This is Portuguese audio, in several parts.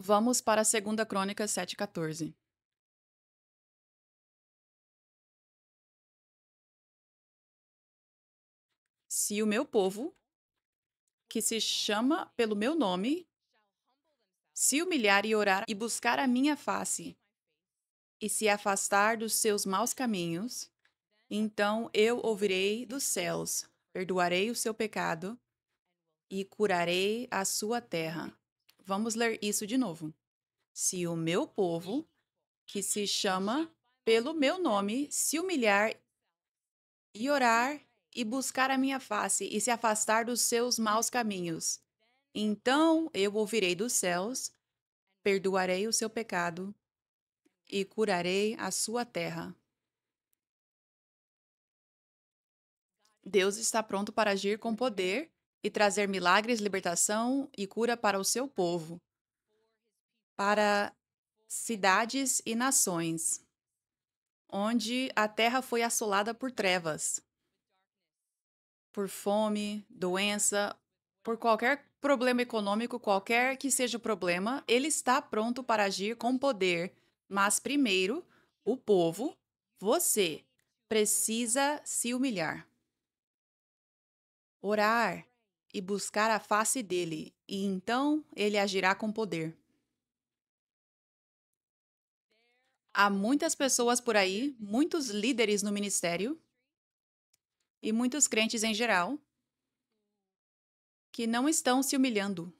Vamos para a 2 Crônicas 7,14. Se o meu povo, que se chama pelo meu nome, se humilhar e orar e buscar a minha face, e se afastar dos seus maus caminhos, então eu ouvirei dos céus, perdoarei o seu pecado e curarei a sua terra. Vamos ler isso de novo. Se o meu povo, que se chama pelo meu nome, se humilhar e orar e buscar a minha face e se afastar dos seus maus caminhos, então eu ouvirei dos céus, perdoarei o seu pecado e curarei a sua terra. Deus está pronto para agir com poder e trazer milagres, libertação e cura para o seu povo, para cidades e nações, onde a terra foi assolada por trevas, por fome, doença, por qualquer problema econômico, qualquer que seja o problema, ele está pronto para agir com poder. Mas primeiro, o povo, você, precisa se humilhar, orar e buscar a face dele, e então ele agirá com poder. Há muitas pessoas por aí, muitos líderes no ministério e muitos crentes em geral, que não estão se humilhando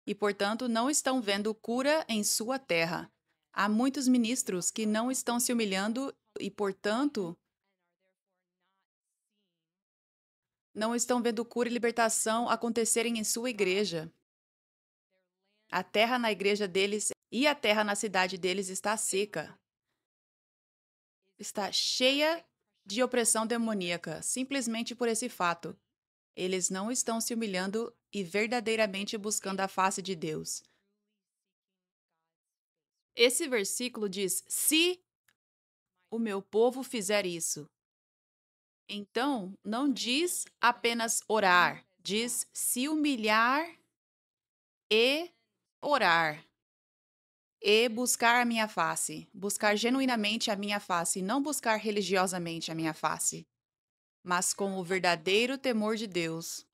e, portanto, não estão vendo cura em sua terra. Há muitos ministros que não estão se humilhando e, portanto, não estão vendo cura e libertação acontecerem em sua igreja. A terra na igreja deles e a terra na cidade deles está seca. Está cheia de opressão demoníaca, simplesmente por esse fato. Eles não estão se humilhando e verdadeiramente buscando a face de Deus. Esse versículo diz: se o meu povo fizer isso. Então, não diz apenas orar, diz se humilhar e orar. E buscar a minha face, buscar genuinamente a minha face, não buscar religiosamente a minha face, mas com o verdadeiro temor de Deus,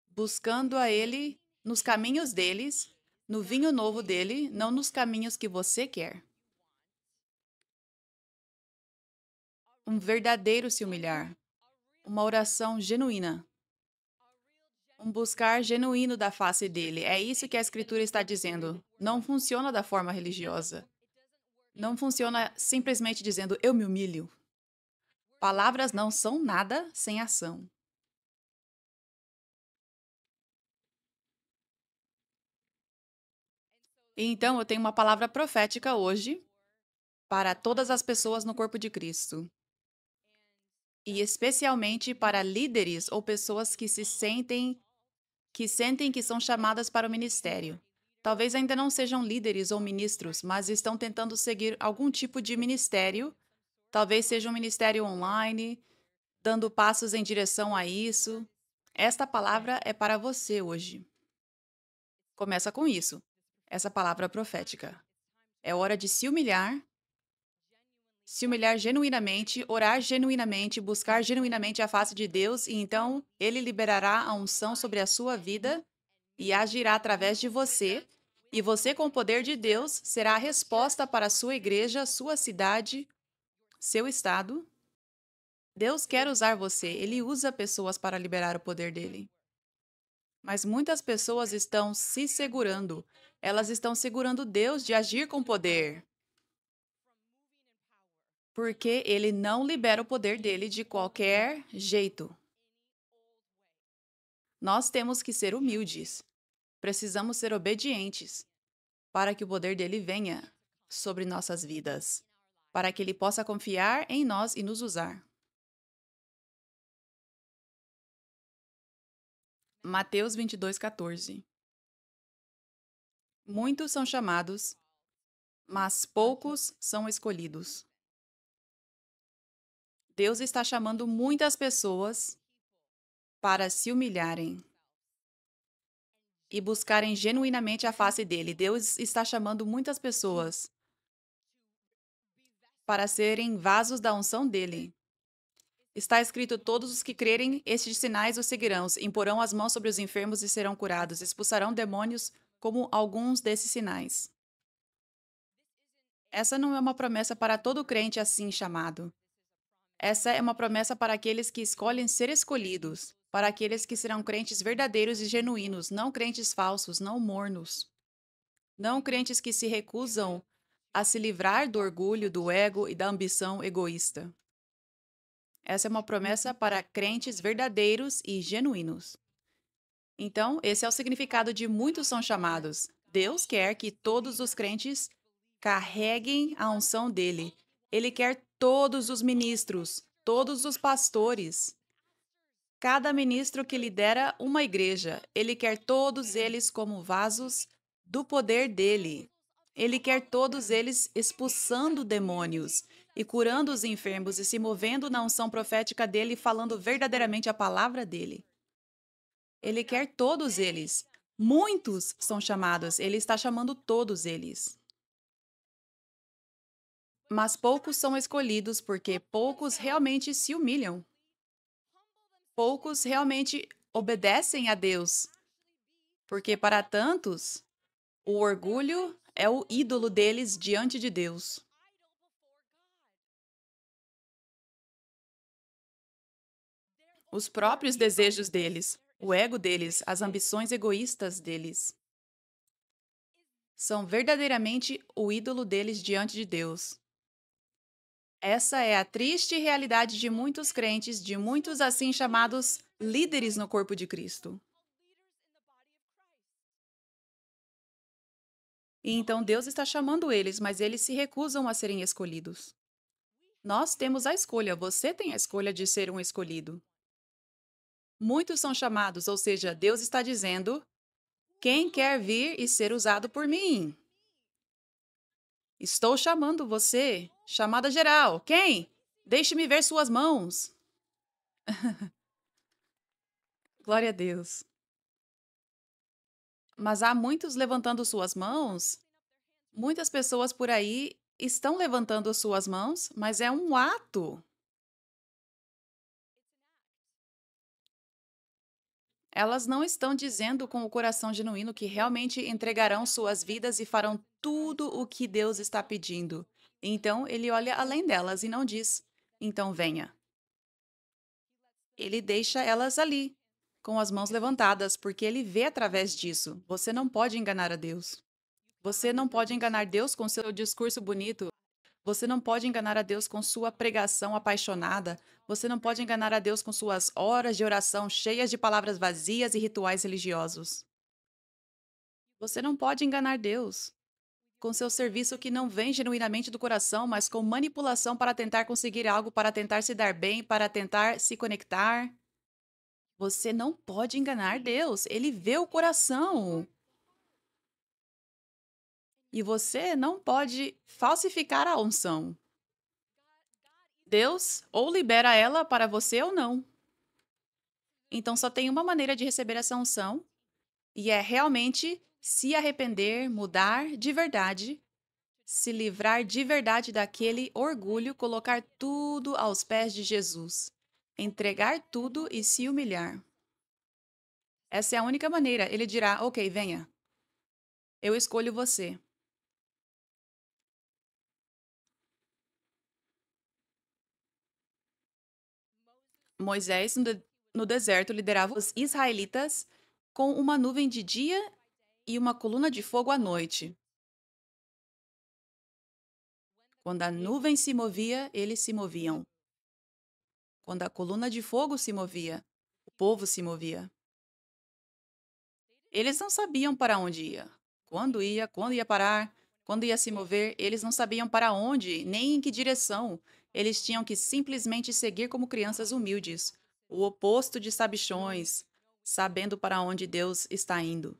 buscando a Ele nos caminhos deles, no vinho novo dele, não nos caminhos que você quer. Um verdadeiro se humilhar, uma oração genuína, um buscar genuíno da face dele. É isso que a Escritura está dizendo. Não funciona da forma religiosa. Não funciona simplesmente dizendo eu me humilho. Palavras não são nada sem ação. Então, eu tenho uma palavra profética hoje para todas as pessoas no corpo de Cristo. E especialmente para líderes ou pessoas que sentem que são chamadas para o ministério. Talvez ainda não sejam líderes ou ministros, mas estão tentando seguir algum tipo de ministério. Talvez seja um ministério online, dando passos em direção a isso. Esta palavra é para você hoje. Começa com isso, essa palavra profética. É hora de se humilhar genuinamente, orar genuinamente, buscar genuinamente a face de Deus, e então Ele liberará a unção sobre a sua vida e agirá através de você. E você, com o poder de Deus, será a resposta para a sua igreja, sua cidade, seu estado. Deus quer usar você, Ele usa pessoas para liberar o poder dele. Mas muitas pessoas estão se segurando. Elas estão segurando Deus de agir com poder. Porque ele não libera o poder dele de qualquer jeito. Nós temos que ser humildes. Precisamos ser obedientes para que o poder dele venha sobre nossas vidas, para que ele possa confiar em nós e nos usar. Mateus 22:14. Muitos são chamados, mas poucos são escolhidos. Deus está chamando muitas pessoas para se humilharem e buscarem genuinamente a face dele. Deus está chamando muitas pessoas para serem vasos da unção dele. Está escrito: todos os que crerem, estes sinais os seguirão, imporão as mãos sobre os enfermos e serão curados, expulsarão demônios como alguns desses sinais. Essa não é uma promessa para todo crente assim chamado. Essa é uma promessa para aqueles que escolhem ser escolhidos, para aqueles que serão crentes verdadeiros e genuínos, não crentes falsos, não mornos, não crentes que se recusam a se livrar do orgulho, do ego e da ambição egoísta. Essa é uma promessa para crentes verdadeiros e genuínos. Então, esse é o significado de muitos são chamados. Deus quer que todos os crentes carreguem a unção dele. Ele quer todos os ministros, todos os pastores, cada ministro que lidera uma igreja. Ele quer todos eles como vasos do poder dele. Ele quer todos eles expulsando demônios e curando os enfermos e se movendo na unção profética dele, falando verdadeiramente a palavra dele. Ele quer todos eles. Muitos são chamados, ele está chamando todos eles. Mas poucos são escolhidos porque poucos realmente se humilham. Poucos realmente obedecem a Deus. Porque para tantos, o orgulho é o ídolo deles diante de Deus. Os próprios desejos deles, o ego deles, as ambições egoístas deles, são verdadeiramente o ídolo deles diante de Deus. Essa é a triste realidade de muitos crentes, de muitos assim chamados líderes no corpo de Cristo. E então Deus está chamando eles, mas eles se recusam a serem escolhidos. Nós temos a escolha, você tem a escolha de ser um escolhido. Muitos são chamados, ou seja, Deus está dizendo: quem quer vir e ser usado por mim? Estou chamando você. Chamada geral. Quem? Deixe-me ver suas mãos. Glória a Deus. Mas há muitos levantando suas mãos. Muitas pessoas por aí estão levantando suas mãos, mas é um ato. Elas não estão dizendo com o coração genuíno que realmente entregarão suas vidas e farão tudo o que Deus está pedindo. Então, ele olha além delas e não diz: então venha. Ele deixa elas ali, com as mãos levantadas, porque ele vê através disso. Você não pode enganar a Deus. Você não pode enganar Deus com seu discurso bonito. Você não pode enganar a Deus com sua pregação apaixonada. Você não pode enganar a Deus com suas horas de oração cheias de palavras vazias e rituais religiosos. Você não pode enganar Deus com seu serviço que não vem genuinamente do coração, mas com manipulação para tentar conseguir algo, para tentar se dar bem, para tentar se conectar. Você não pode enganar Deus. Ele vê o coração. E você não pode falsificar a unção. Deus ou libera ela para você ou não. Então só tem uma maneira de receber essa unção, e é realmente se arrepender, mudar de verdade, se livrar de verdade daquele orgulho, colocar tudo aos pés de Jesus, entregar tudo e se humilhar. Essa é a única maneira. Ele dirá: ok, venha. Eu escolho você. Moisés, no deserto, liderava os israelitas com uma nuvem de dia e uma coluna de fogo à noite. Quando a nuvem se movia, eles se moviam. Quando a coluna de fogo se movia, o povo se movia. Eles não sabiam para onde ia, quando ia parar, quando ia se mover, eles não sabiam para onde, nem em que direção. Eles tinham que simplesmente seguir como crianças humildes, o oposto de sabichões, sabendo para onde Deus está indo.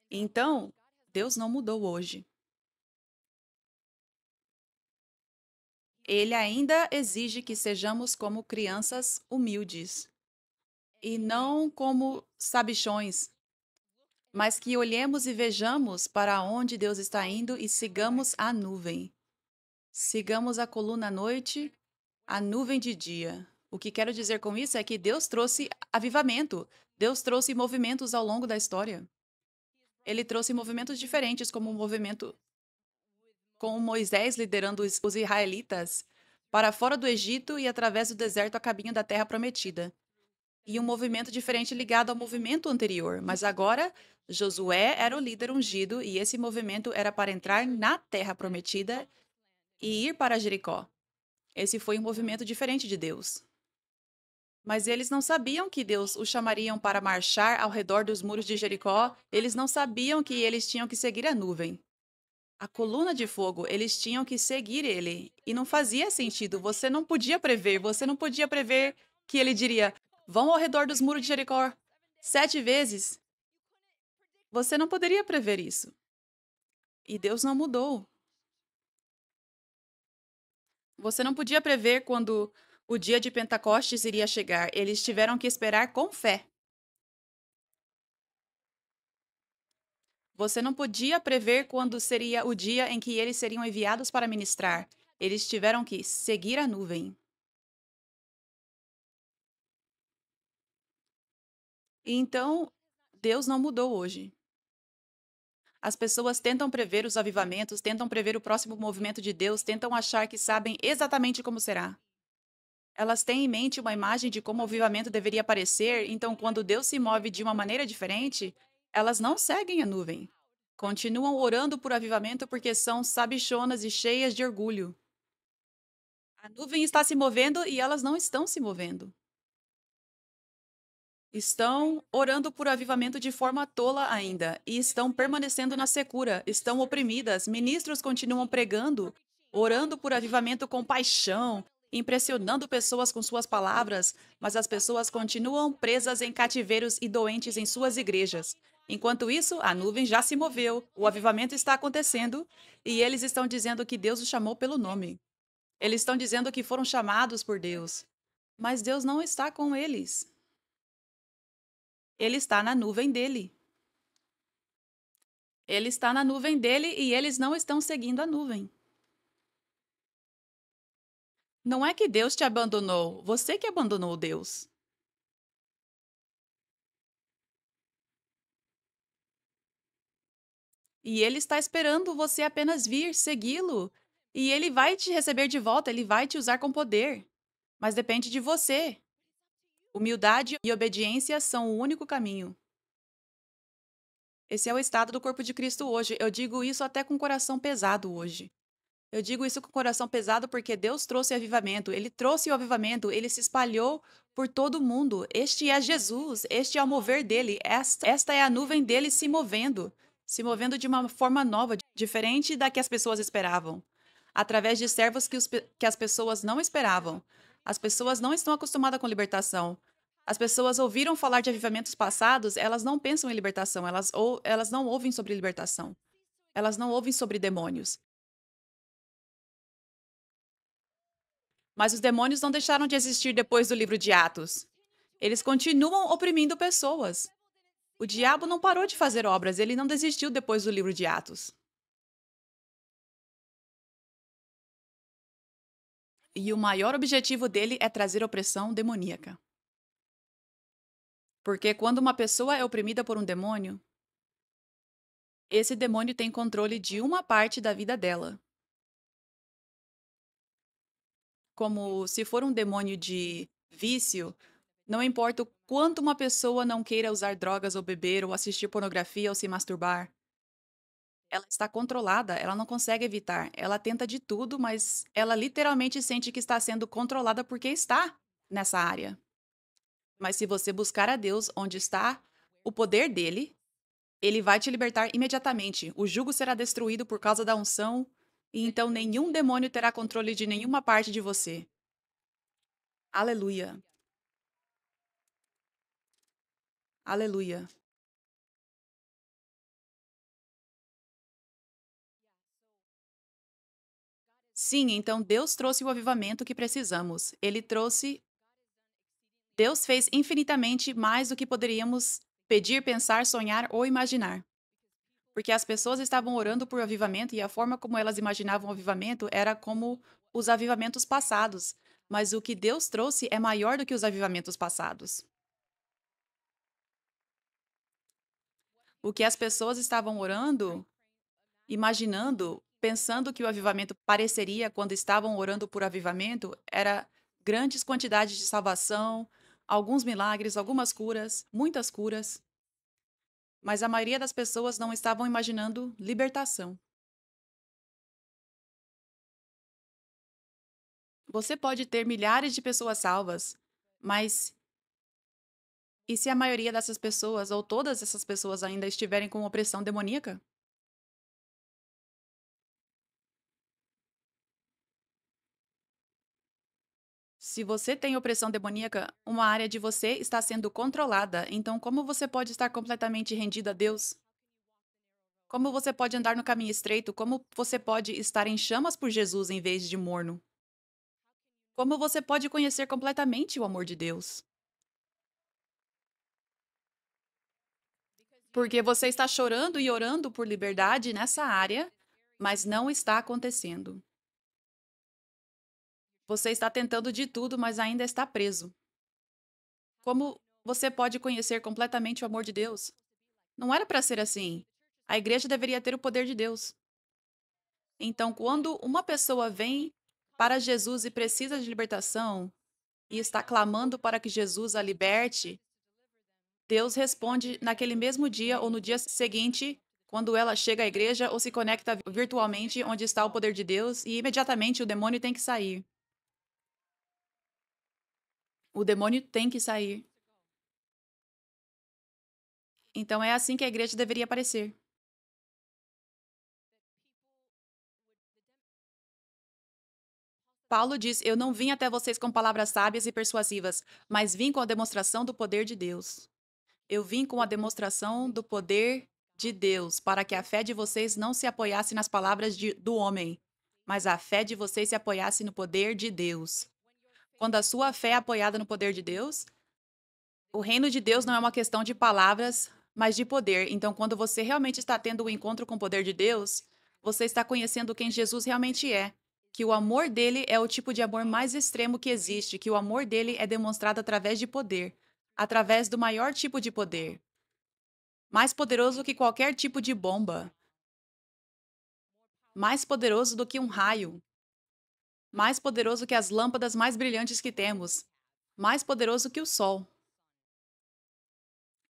Então, Deus não mudou hoje. Ele ainda exige que sejamos como crianças humildes. e não como sabichões, mas que olhemos e vejamos para onde Deus está indo e sigamos a nuvem. Sigamos a coluna à noite, a nuvem de dia. O que quero dizer com isso é que Deus trouxe avivamento. Deus trouxe movimentos ao longo da história. Ele trouxe movimentos diferentes, como o movimento com Moisés liderando os israelitas para fora do Egito e através do deserto a caminho da terra prometida. E um movimento diferente ligado ao movimento anterior, mas agora Josué era o líder ungido e esse movimento era para entrar na terra prometida e ir para Jericó. Esse foi um movimento diferente de Deus. Mas eles não sabiam que Deus os chamariam para marchar ao redor dos muros de Jericó, eles não sabiam que eles tinham que seguir a nuvem. A coluna de fogo, eles tinham que seguir ele. E não fazia sentido, você não podia prever que ele diria: vão ao redor dos muros de Jericó 7 vezes. Você não poderia prever isso. E Deus não mudou. Você não podia prever quando o dia de Pentecostes iria chegar. Eles tiveram que esperar com fé. Você não podia prever quando seria o dia em que eles seriam enviados para ministrar. Eles tiveram que seguir a nuvem. E então, Deus não mudou hoje. As pessoas tentam prever os avivamentos, tentam prever o próximo movimento de Deus, tentam achar que sabem exatamente como será. Elas têm em mente uma imagem de como o avivamento deveria parecer, então, quando Deus se move de uma maneira diferente, elas não seguem a nuvem. Continuam orando por avivamento porque são sabichonas e cheias de orgulho. A nuvem está se movendo e elas não estão se movendo. Estão orando por avivamento de forma tola ainda e estão permanecendo na secura, estão oprimidas. Ministros continuam pregando, orando por avivamento com paixão, impressionando pessoas com suas palavras, mas as pessoas continuam presas em cativeiros e doentes em suas igrejas. Enquanto isso, a nuvem já se moveu, o avivamento está acontecendo e eles estão dizendo que Deus os chamou pelo nome. Eles estão dizendo que foram chamados por Deus, mas Deus não está com eles. Ele está na nuvem dele. Ele está na nuvem dele e eles não estão seguindo a nuvem. Não é que Deus te abandonou, você que abandonou Deus. E ele está esperando você apenas vir, segui-lo. E ele vai te receber de volta, ele vai te usar com poder. Mas depende de você. Humildade e obediência são o único caminho. Esse é o estado do corpo de Cristo hoje. Eu digo isso até com o coração pesado hoje. Eu digo isso com o coração pesado porque Deus trouxe avivamento. Ele trouxe o avivamento, ele se espalhou por todo o mundo. Este é Jesus, este é o mover dele. Esta é a nuvem dele se movendo de uma forma nova, diferente da que as pessoas esperavam, através de servos que as pessoas não esperavam. As pessoas não estão acostumadas com libertação. As pessoas ouviram falar de avivamentos passados, elas não pensam em libertação, elas não ouvem sobre libertação. Elas não ouvem sobre demônios. Mas os demônios não deixaram de existir depois do livro de Atos. Eles continuam oprimindo pessoas. O diabo não parou de fazer obras, ele não desistiu depois do livro de Atos. E o maior objetivo dele é trazer opressão demoníaca. Porque quando uma pessoa é oprimida por um demônio, esse demônio tem controle de uma parte da vida dela. Como se for um demônio de vício, não importa o quanto uma pessoa não queira usar drogas ou beber ou assistir pornografia ou se masturbar, ela está controlada, ela não consegue evitar. Ela tenta de tudo, mas ela literalmente sente que está sendo controlada porque está nessa área. Mas se você buscar a Deus onde está o poder dele, ele vai te libertar imediatamente. O jugo será destruído por causa da unção, e então nenhum demônio terá controle de nenhuma parte de você. Aleluia. Aleluia. Sim, então Deus trouxe o avivamento que precisamos. Ele trouxe Deus fez infinitamente mais do que poderíamos pedir, pensar, sonhar ou imaginar. Porque as pessoas estavam orando por avivamento e a forma como elas imaginavam o avivamento era como os avivamentos passados. Mas o que Deus trouxe é maior do que os avivamentos passados. O que as pessoas estavam orando, imaginando, pensando que o avivamento pareceria quando estavam orando por avivamento, era grandes quantidades de salvação, alguns milagres, algumas curas, muitas curas. Mas a maioria das pessoas não estavam imaginando libertação. Você pode ter milhares de pessoas salvas, mas e se a maioria dessas pessoas ou todas essas pessoas ainda estiverem com opressão demoníaca? Se você tem opressão demoníaca, uma área de você está sendo controlada, então como você pode estar completamente rendido a Deus? Como você pode andar no caminho estreito? Como você pode estar em chamas por Jesus em vez de morno? Como você pode conhecer completamente o amor de Deus? Porque você está chorando e orando por liberdade nessa área, mas não está acontecendo. Você está tentando de tudo, mas ainda está preso. Como você pode conhecer completamente o amor de Deus? Não era para ser assim. A igreja deveria ter o poder de Deus. Então, quando uma pessoa vem para Jesus e precisa de libertação e está clamando para que Jesus a liberte, Deus responde naquele mesmo dia ou no dia seguinte, quando ela chega à igreja ou se conecta virtualmente onde está o poder de Deus, e imediatamente o demônio tem que sair. O demônio tem que sair. Então é assim que a igreja deveria aparecer. Paulo diz: Eu não vim até vocês com palavras sábias e persuasivas, mas vim com a demonstração do poder de Deus. Eu vim com a demonstração do poder de Deus, para que a fé de vocês não se apoiasse nas palavras do homem, mas a fé de vocês se apoiasse no poder de Deus. Quando a sua fé é apoiada no poder de Deus, o reino de Deus não é uma questão de palavras, mas de poder. Então, quando você realmente está tendo o encontro com o poder de Deus, você está conhecendo quem Jesus realmente é. Que o amor dele é o tipo de amor mais extremo que existe, que o amor dele é demonstrado através de poder, através do maior tipo de poder, mais poderoso que qualquer tipo de bomba, mais poderoso do que um raio, mais poderoso que as lâmpadas mais brilhantes que temos, mais poderoso que o sol.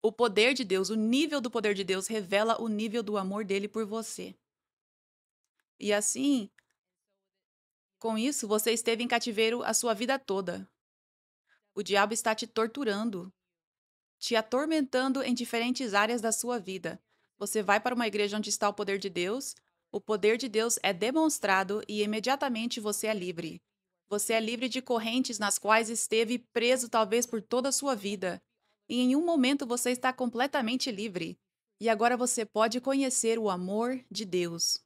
O poder de Deus, o nível do poder de Deus revela o nível do amor dele por você. E assim, com isso, você esteve em cativeiro a sua vida toda. O diabo está te torturando, te atormentando em diferentes áreas da sua vida. Você vai para uma igreja onde está o poder de Deus é demonstrado e imediatamente você é livre. Você é livre de correntes nas quais esteve preso talvez por toda a sua vida. E em um momento você está completamente livre. E agora você pode conhecer o amor de Deus.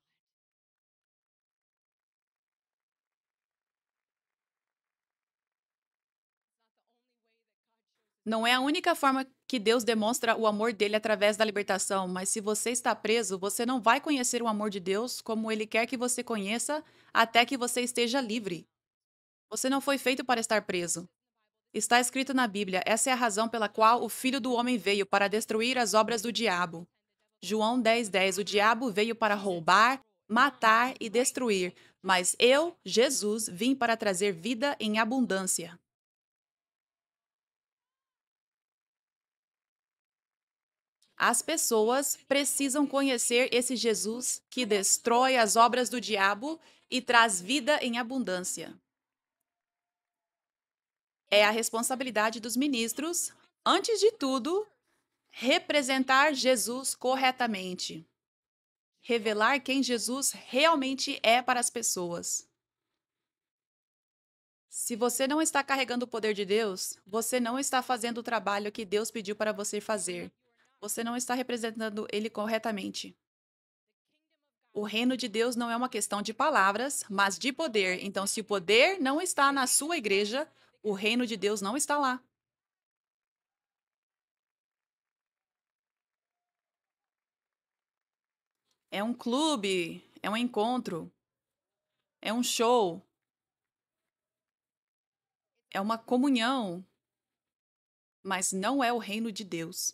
Não é a única forma que Deus demonstra o amor dele através da libertação, mas se você está preso, você não vai conhecer o amor de Deus como ele quer que você conheça até que você esteja livre. Você não foi feito para estar preso. Está escrito na Bíblia: essa é a razão pela qual o Filho do Homem veio para destruir as obras do diabo. João 10:10. O diabo veio para roubar, matar e destruir, mas eu, Jesus, vim para trazer vida em abundância. As pessoas precisam conhecer esse Jesus que destrói as obras do diabo e traz vida em abundância. É a responsabilidade dos ministros, antes de tudo, representar Jesus corretamente, revelar quem Jesus realmente é para as pessoas. Se você não está carregando o poder de Deus, você não está fazendo o trabalho que Deus pediu para você fazer. Você não está representando ele corretamente. O reino de Deus não é uma questão de palavras, mas de poder. Então, se o poder não está na sua igreja, o reino de Deus não está lá. É um clube, é um encontro, é um show, é uma comunhão, mas não é o reino de Deus.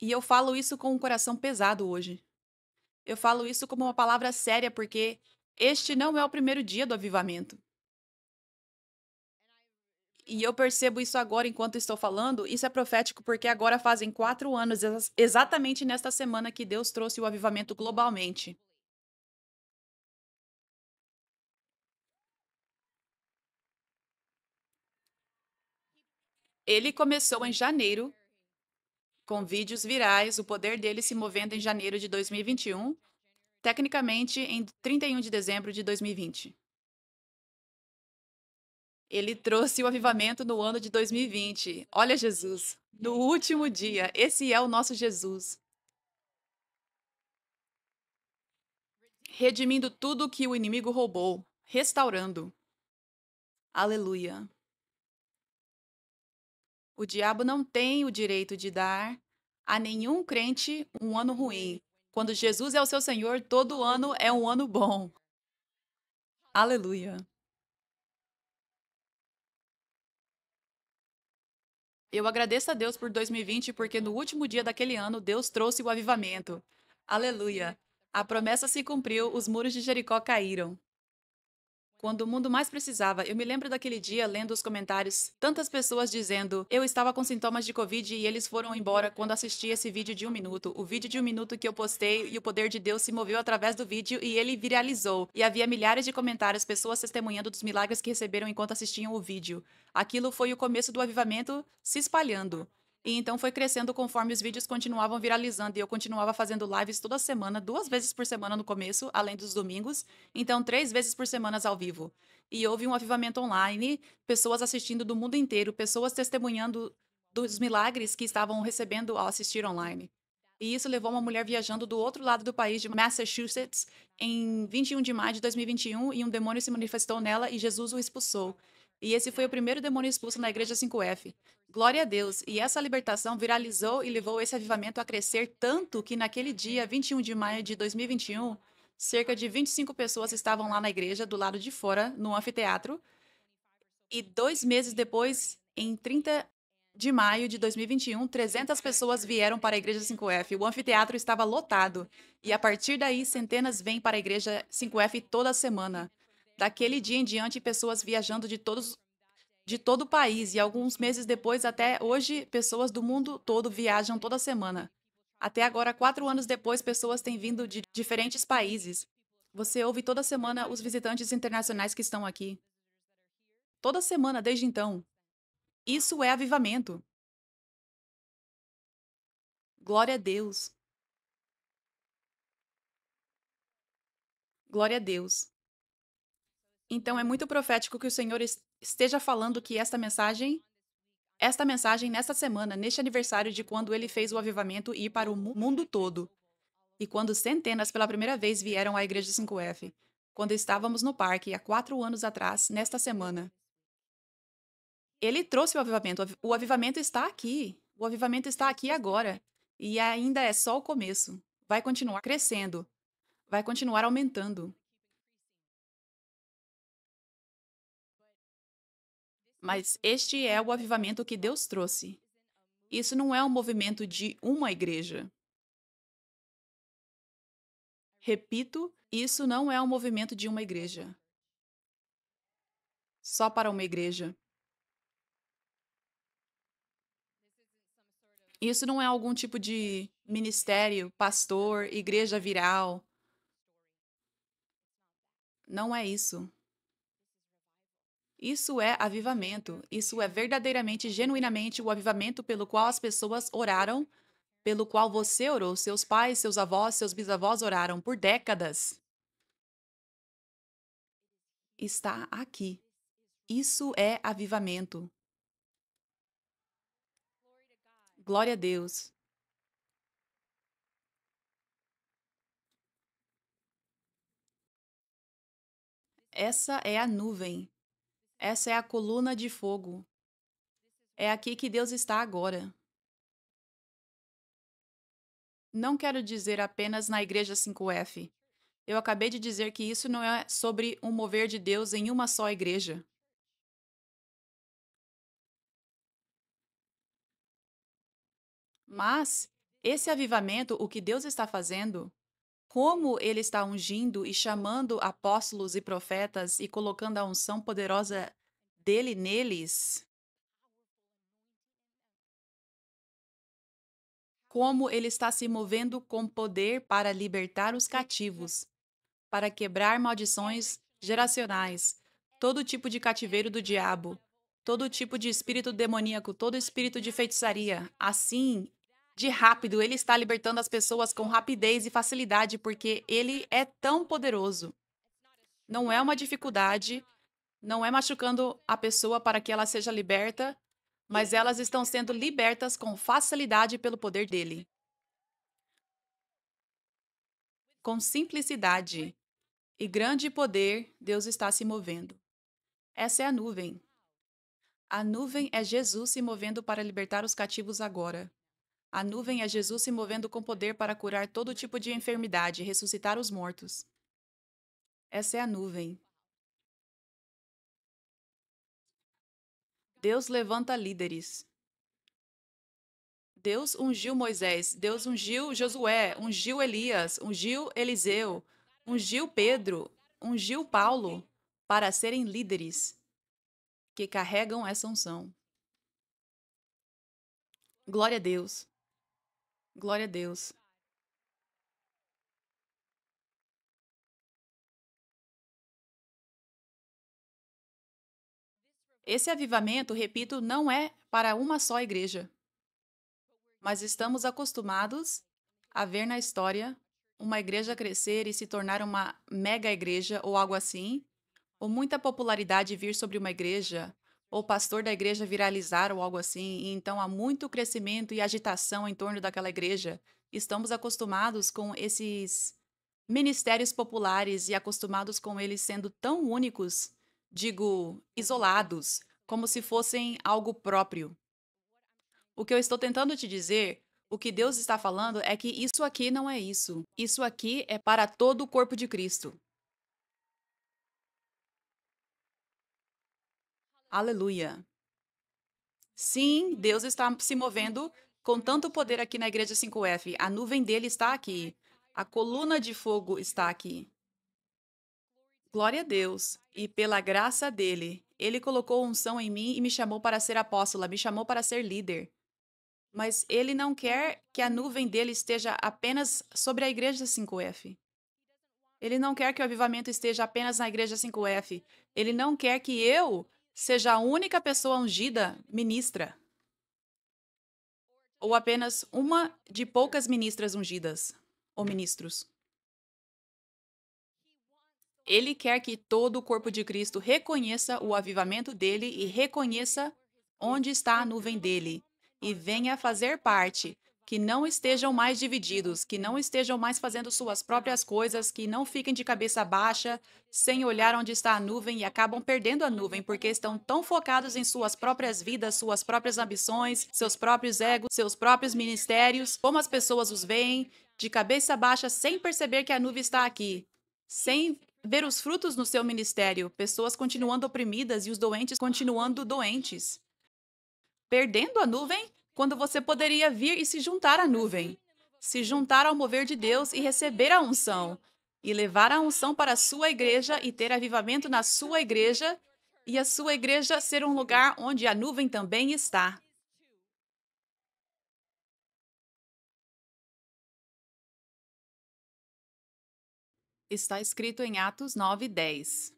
E eu falo isso com um coração pesado hoje. Eu falo isso como uma palavra séria porque este não é o primeiro dia do avivamento. E eu percebo isso agora enquanto estou falando. Isso é profético porque agora fazem 4 anos, exatamente nesta semana, que Deus trouxe o avivamento globalmente. Ele começou em janeiro, com vídeos virais, o poder dele se movendo em janeiro de 2021, tecnicamente em 31 de dezembro de 2020. Ele trouxe o avivamento no ano de 2020. Olha Jesus, no último dia, esse é o nosso Jesus, redimindo tudo que o inimigo roubou, restaurando. Aleluia. O diabo não tem o direito de dar a nenhum crente um ano ruim. Quando Jesus é o seu Senhor, todo ano é um ano bom. Aleluia. Eu agradeço a Deus por 2020, porque no último dia daquele ano, Deus trouxe o avivamento. Aleluia. A promessa se cumpriu, os muros de Jericó caíram. Quando o mundo mais precisava, eu me lembro daquele dia lendo os comentários, tantas pessoas dizendo: eu estava com sintomas de Covid e eles foram embora quando assisti esse vídeo de 1 minuto. O vídeo de 1 minuto que eu postei, e o poder de Deus se moveu através do vídeo e ele viralizou. E havia milhares de comentários, pessoas testemunhando dos milagres que receberam enquanto assistiam o vídeo. Aquilo foi o começo do avivamento se espalhando. E então foi crescendo conforme os vídeos continuavam viralizando e eu continuava fazendo lives toda semana, 2 vezes por semana no começo, além dos domingos, então 3 vezes por semana ao vivo. E houve um avivamento online, pessoas assistindo do mundo inteiro, pessoas testemunhando dos milagres que estavam recebendo ao assistir online. E isso levou uma mulher viajando do outro lado do país, de Massachusetts, em 21 de maio de 2021, e um demônio se manifestou nela e Jesus o expulsou. E esse foi o primeiro demônio expulso na igreja 5F. Glória a Deus! E essa libertação viralizou e levou esse avivamento a crescer tanto que naquele dia, 21 de maio de 2021, cerca de 25 pessoas estavam lá na igreja, do lado de fora, no anfiteatro. E 2 meses depois, em 30 de maio de 2021, 300 pessoas vieram para a igreja 5F. O anfiteatro estava lotado. E a partir daí, centenas vêm para a igreja 5F toda semana. Daquele dia em diante, pessoas viajando de todo o país, e alguns meses depois, até hoje, pessoas do mundo todo viajam toda semana. Até agora, 4 anos depois, pessoas têm vindo de diferentes países. Você ouve toda semana os visitantes internacionais que estão aqui. Toda semana, desde então. Isso é avivamento. Glória a Deus. Glória a Deus. Então, é muito profético que o Senhor esteja falando que esta mensagem nesta semana, neste aniversário de quando ele fez o avivamento ir para o mundo todo. E quando centenas pela primeira vez vieram à Igreja 5F, quando estávamos no parque há 4 anos atrás, nesta semana. Ele trouxe o avivamento. O avivamento está aqui. O avivamento está aqui agora. E ainda é só o começo. Vai continuar crescendo. Vai continuar aumentando. Mas este é o avivamento que Deus trouxe. Isso não é um movimento de uma igreja. Repito, isso não é um movimento de uma igreja. Só para uma igreja. Isso não é algum tipo de ministério, pastor, igreja viral. Não é isso. Isso é avivamento. Isso é verdadeiramente, genuinamente o avivamento pelo qual as pessoas oraram, pelo qual você orou, seus pais, seus avós, seus bisavós oraram por décadas. Está aqui. Isso é avivamento. Glória a Deus. Essa é a nuvem. Essa é a coluna de fogo. É aqui que Deus está agora. Não quero dizer apenas na Igreja 5F. Eu acabei de dizer que isso não é sobre um mover de Deus em uma só igreja. Mas esse avivamento, o que Deus está fazendo, como Ele está ungindo e chamando apóstolos e profetas e colocando a unção poderosa dele neles, como Ele está se movendo com poder para libertar os cativos, para quebrar maldições geracionais, todo tipo de cativeiro do diabo, todo tipo de espírito demoníaco, todo espírito de feitiçaria. Assim, de rápido, ele está libertando as pessoas com rapidez e facilidade, porque ele é tão poderoso. Não é uma dificuldade, não é machucando a pessoa para que ela seja liberta, mas elas estão sendo libertas com facilidade pelo poder dele, com simplicidade e grande poder. Deus está se movendo. Essa é a nuvem. A nuvem é Jesus se movendo para libertar os cativos agora. A nuvem é Jesus se movendo com poder para curar todo tipo de enfermidade e ressuscitar os mortos. Essa é a nuvem. Deus levanta líderes. Deus ungiu Moisés, Deus ungiu Josué, ungiu Elias, ungiu Eliseu, ungiu Pedro, ungiu Paulo para serem líderes que carregam essa unção. Glória a Deus. Glória a Deus. Esse avivamento, repito, não é para uma só igreja, mas estamos acostumados a ver na história uma igreja crescer e se tornar uma mega igreja ou algo assim, ou muita popularidade vir sobre uma igreja, ou o pastor da igreja viralizar ou algo assim, e então há muito crescimento e agitação em torno daquela igreja. Estamos acostumados com esses ministérios populares e acostumados com eles sendo tão únicos, digo, isolados, como se fossem algo próprio. O que eu estou tentando te dizer, o que Deus está falando é que isso aqui não é isso. Isso aqui é para todo o corpo de Cristo. Aleluia. Sim, Deus está se movendo com tanto poder aqui na Igreja 5F. A nuvem dele está aqui. A coluna de fogo está aqui. Glória a Deus. E pela graça dele, ele colocou unção em mim e me chamou para ser apóstola, me chamou para ser líder. Mas ele não quer que a nuvem dele esteja apenas sobre a Igreja 5F. Ele não quer que o avivamento esteja apenas na Igreja 5F. Ele não quer que eu seja a única pessoa ungida ministra, ou apenas uma de poucas ministras ungidas, ou ministros. Ele quer que todo o corpo de Cristo reconheça o avivamento dele e reconheça onde está a nuvem dele e venha fazer parte. Que não estejam mais divididos, que não estejam mais fazendo suas próprias coisas, que não fiquem de cabeça baixa, sem olhar onde está a nuvem e acabam perdendo a nuvem porque estão tão focados em suas próprias vidas, suas próprias ambições, seus próprios egos, seus próprios ministérios, como as pessoas os veem, de cabeça baixa, sem perceber que a nuvem está aqui, sem ver os frutos no seu ministério, pessoas continuando oprimidas e os doentes continuando doentes, perdendo a nuvem quando você poderia vir e se juntar à nuvem, se juntar ao mover de Deus e receber a unção, e levar a unção para a sua igreja e ter avivamento na sua igreja, e a sua igreja ser um lugar onde a nuvem também está. Está escrito em Atos 9:10.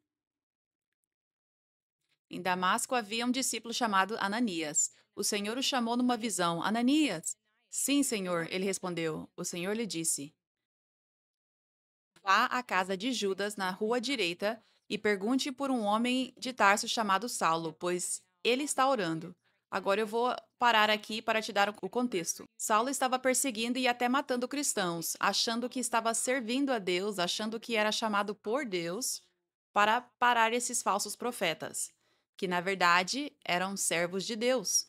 Em Damasco havia um discípulo chamado Ananias. O Senhor o chamou numa visão. Ananias? Sim, Senhor, ele respondeu. O Senhor lhe disse: Vá à casa de Judas, na rua direita, e pergunte por um homem de Tarso chamado Saulo, pois ele está orando. Agora eu vou parar aqui para te dar o contexto. Saulo estava perseguindo e até matando cristãos, achando que estava servindo a Deus, achando que era chamado por Deus para parar esses falsos profetas, que na verdade eram servos de Deus.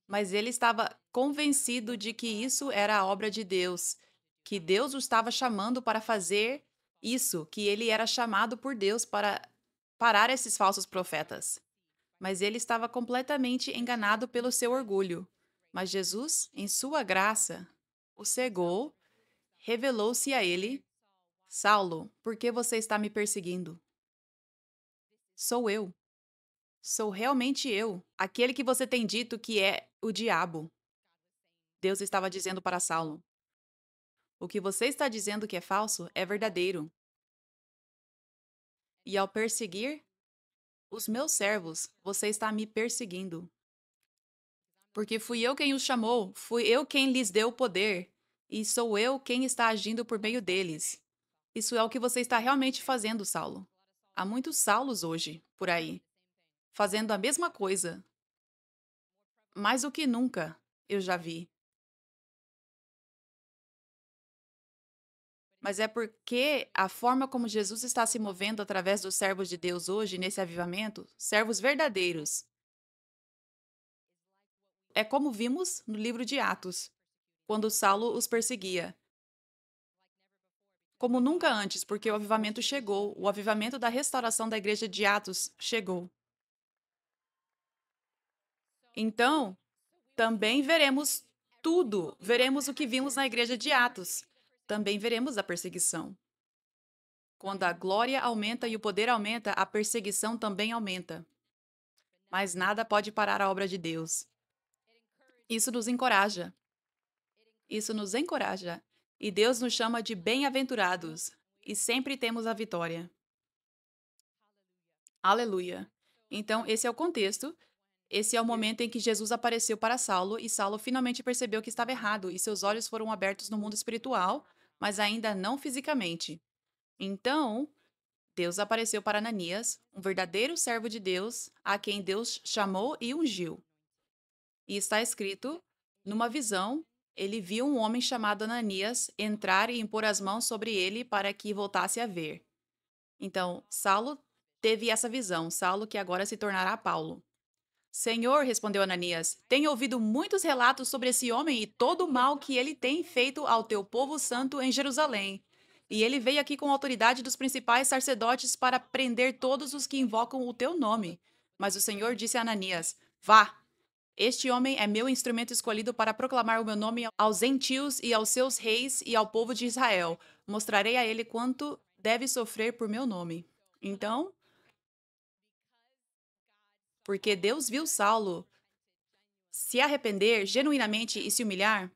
Mas ele estava convencido de que isso era a obra de Deus, que Deus o estava chamando para fazer isso, que ele era chamado por Deus para parar esses falsos profetas. Mas ele estava completamente enganado pelo seu orgulho. Mas Jesus, em sua graça, o cegou, revelou-se a ele: Saulo, por que você está me perseguindo? Sou eu. Sou realmente eu, aquele que você tem dito que é o diabo. Deus estava dizendo para Saulo: O que você está dizendo que é falso é verdadeiro. E ao perseguir os meus servos, você está me perseguindo. Porque fui eu quem os chamou, fui eu quem lhes deu o poder, e sou eu quem está agindo por meio deles. Isso é o que você está realmente fazendo, Saulo. Há muitos Saulos hoje, por aí, fazendo a mesma coisa. Mais do que nunca, eu já vi. Mas é porque a forma como Jesus está se movendo através dos servos de Deus hoje, nesse avivamento, servos verdadeiros, é como vimos no livro de Atos, quando Saulo os perseguia. Como nunca antes, porque o avivamento chegou, o avivamento da restauração da igreja de Atos chegou. Então, também veremos tudo, veremos o que vimos na igreja de Atos. Também veremos a perseguição. Quando a glória aumenta e o poder aumenta, a perseguição também aumenta. Mas nada pode parar a obra de Deus. Isso nos encoraja. Isso nos encoraja. E Deus nos chama de bem-aventurados. E sempre temos a vitória. Aleluia. Então, esse é o contexto. Esse é o momento em que Jesus apareceu para Saulo e Saulo finalmente percebeu que estava errado e seus olhos foram abertos no mundo espiritual, mas ainda não fisicamente. Então, Deus apareceu para Ananias, um verdadeiro servo de Deus, a quem Deus chamou e ungiu. E está escrito, numa visão, ele viu um homem chamado Ananias entrar e impor as mãos sobre ele para que voltasse a ver. Então, Saulo teve essa visão, Saulo que agora se tornará Paulo. Senhor, respondeu Ananias, tenho ouvido muitos relatos sobre esse homem e todo o mal que ele tem feito ao teu povo santo em Jerusalém. E ele veio aqui com a autoridade dos principais sacerdotes para prender todos os que invocam o teu nome. Mas o Senhor disse a Ananias: Vá, este homem é meu instrumento escolhido para proclamar o meu nome aos gentios e aos seus reis e ao povo de Israel. Mostrarei a ele quanto deve sofrer por meu nome. Então, porque Deus viu Saulo se arrepender genuinamente e se humilhar,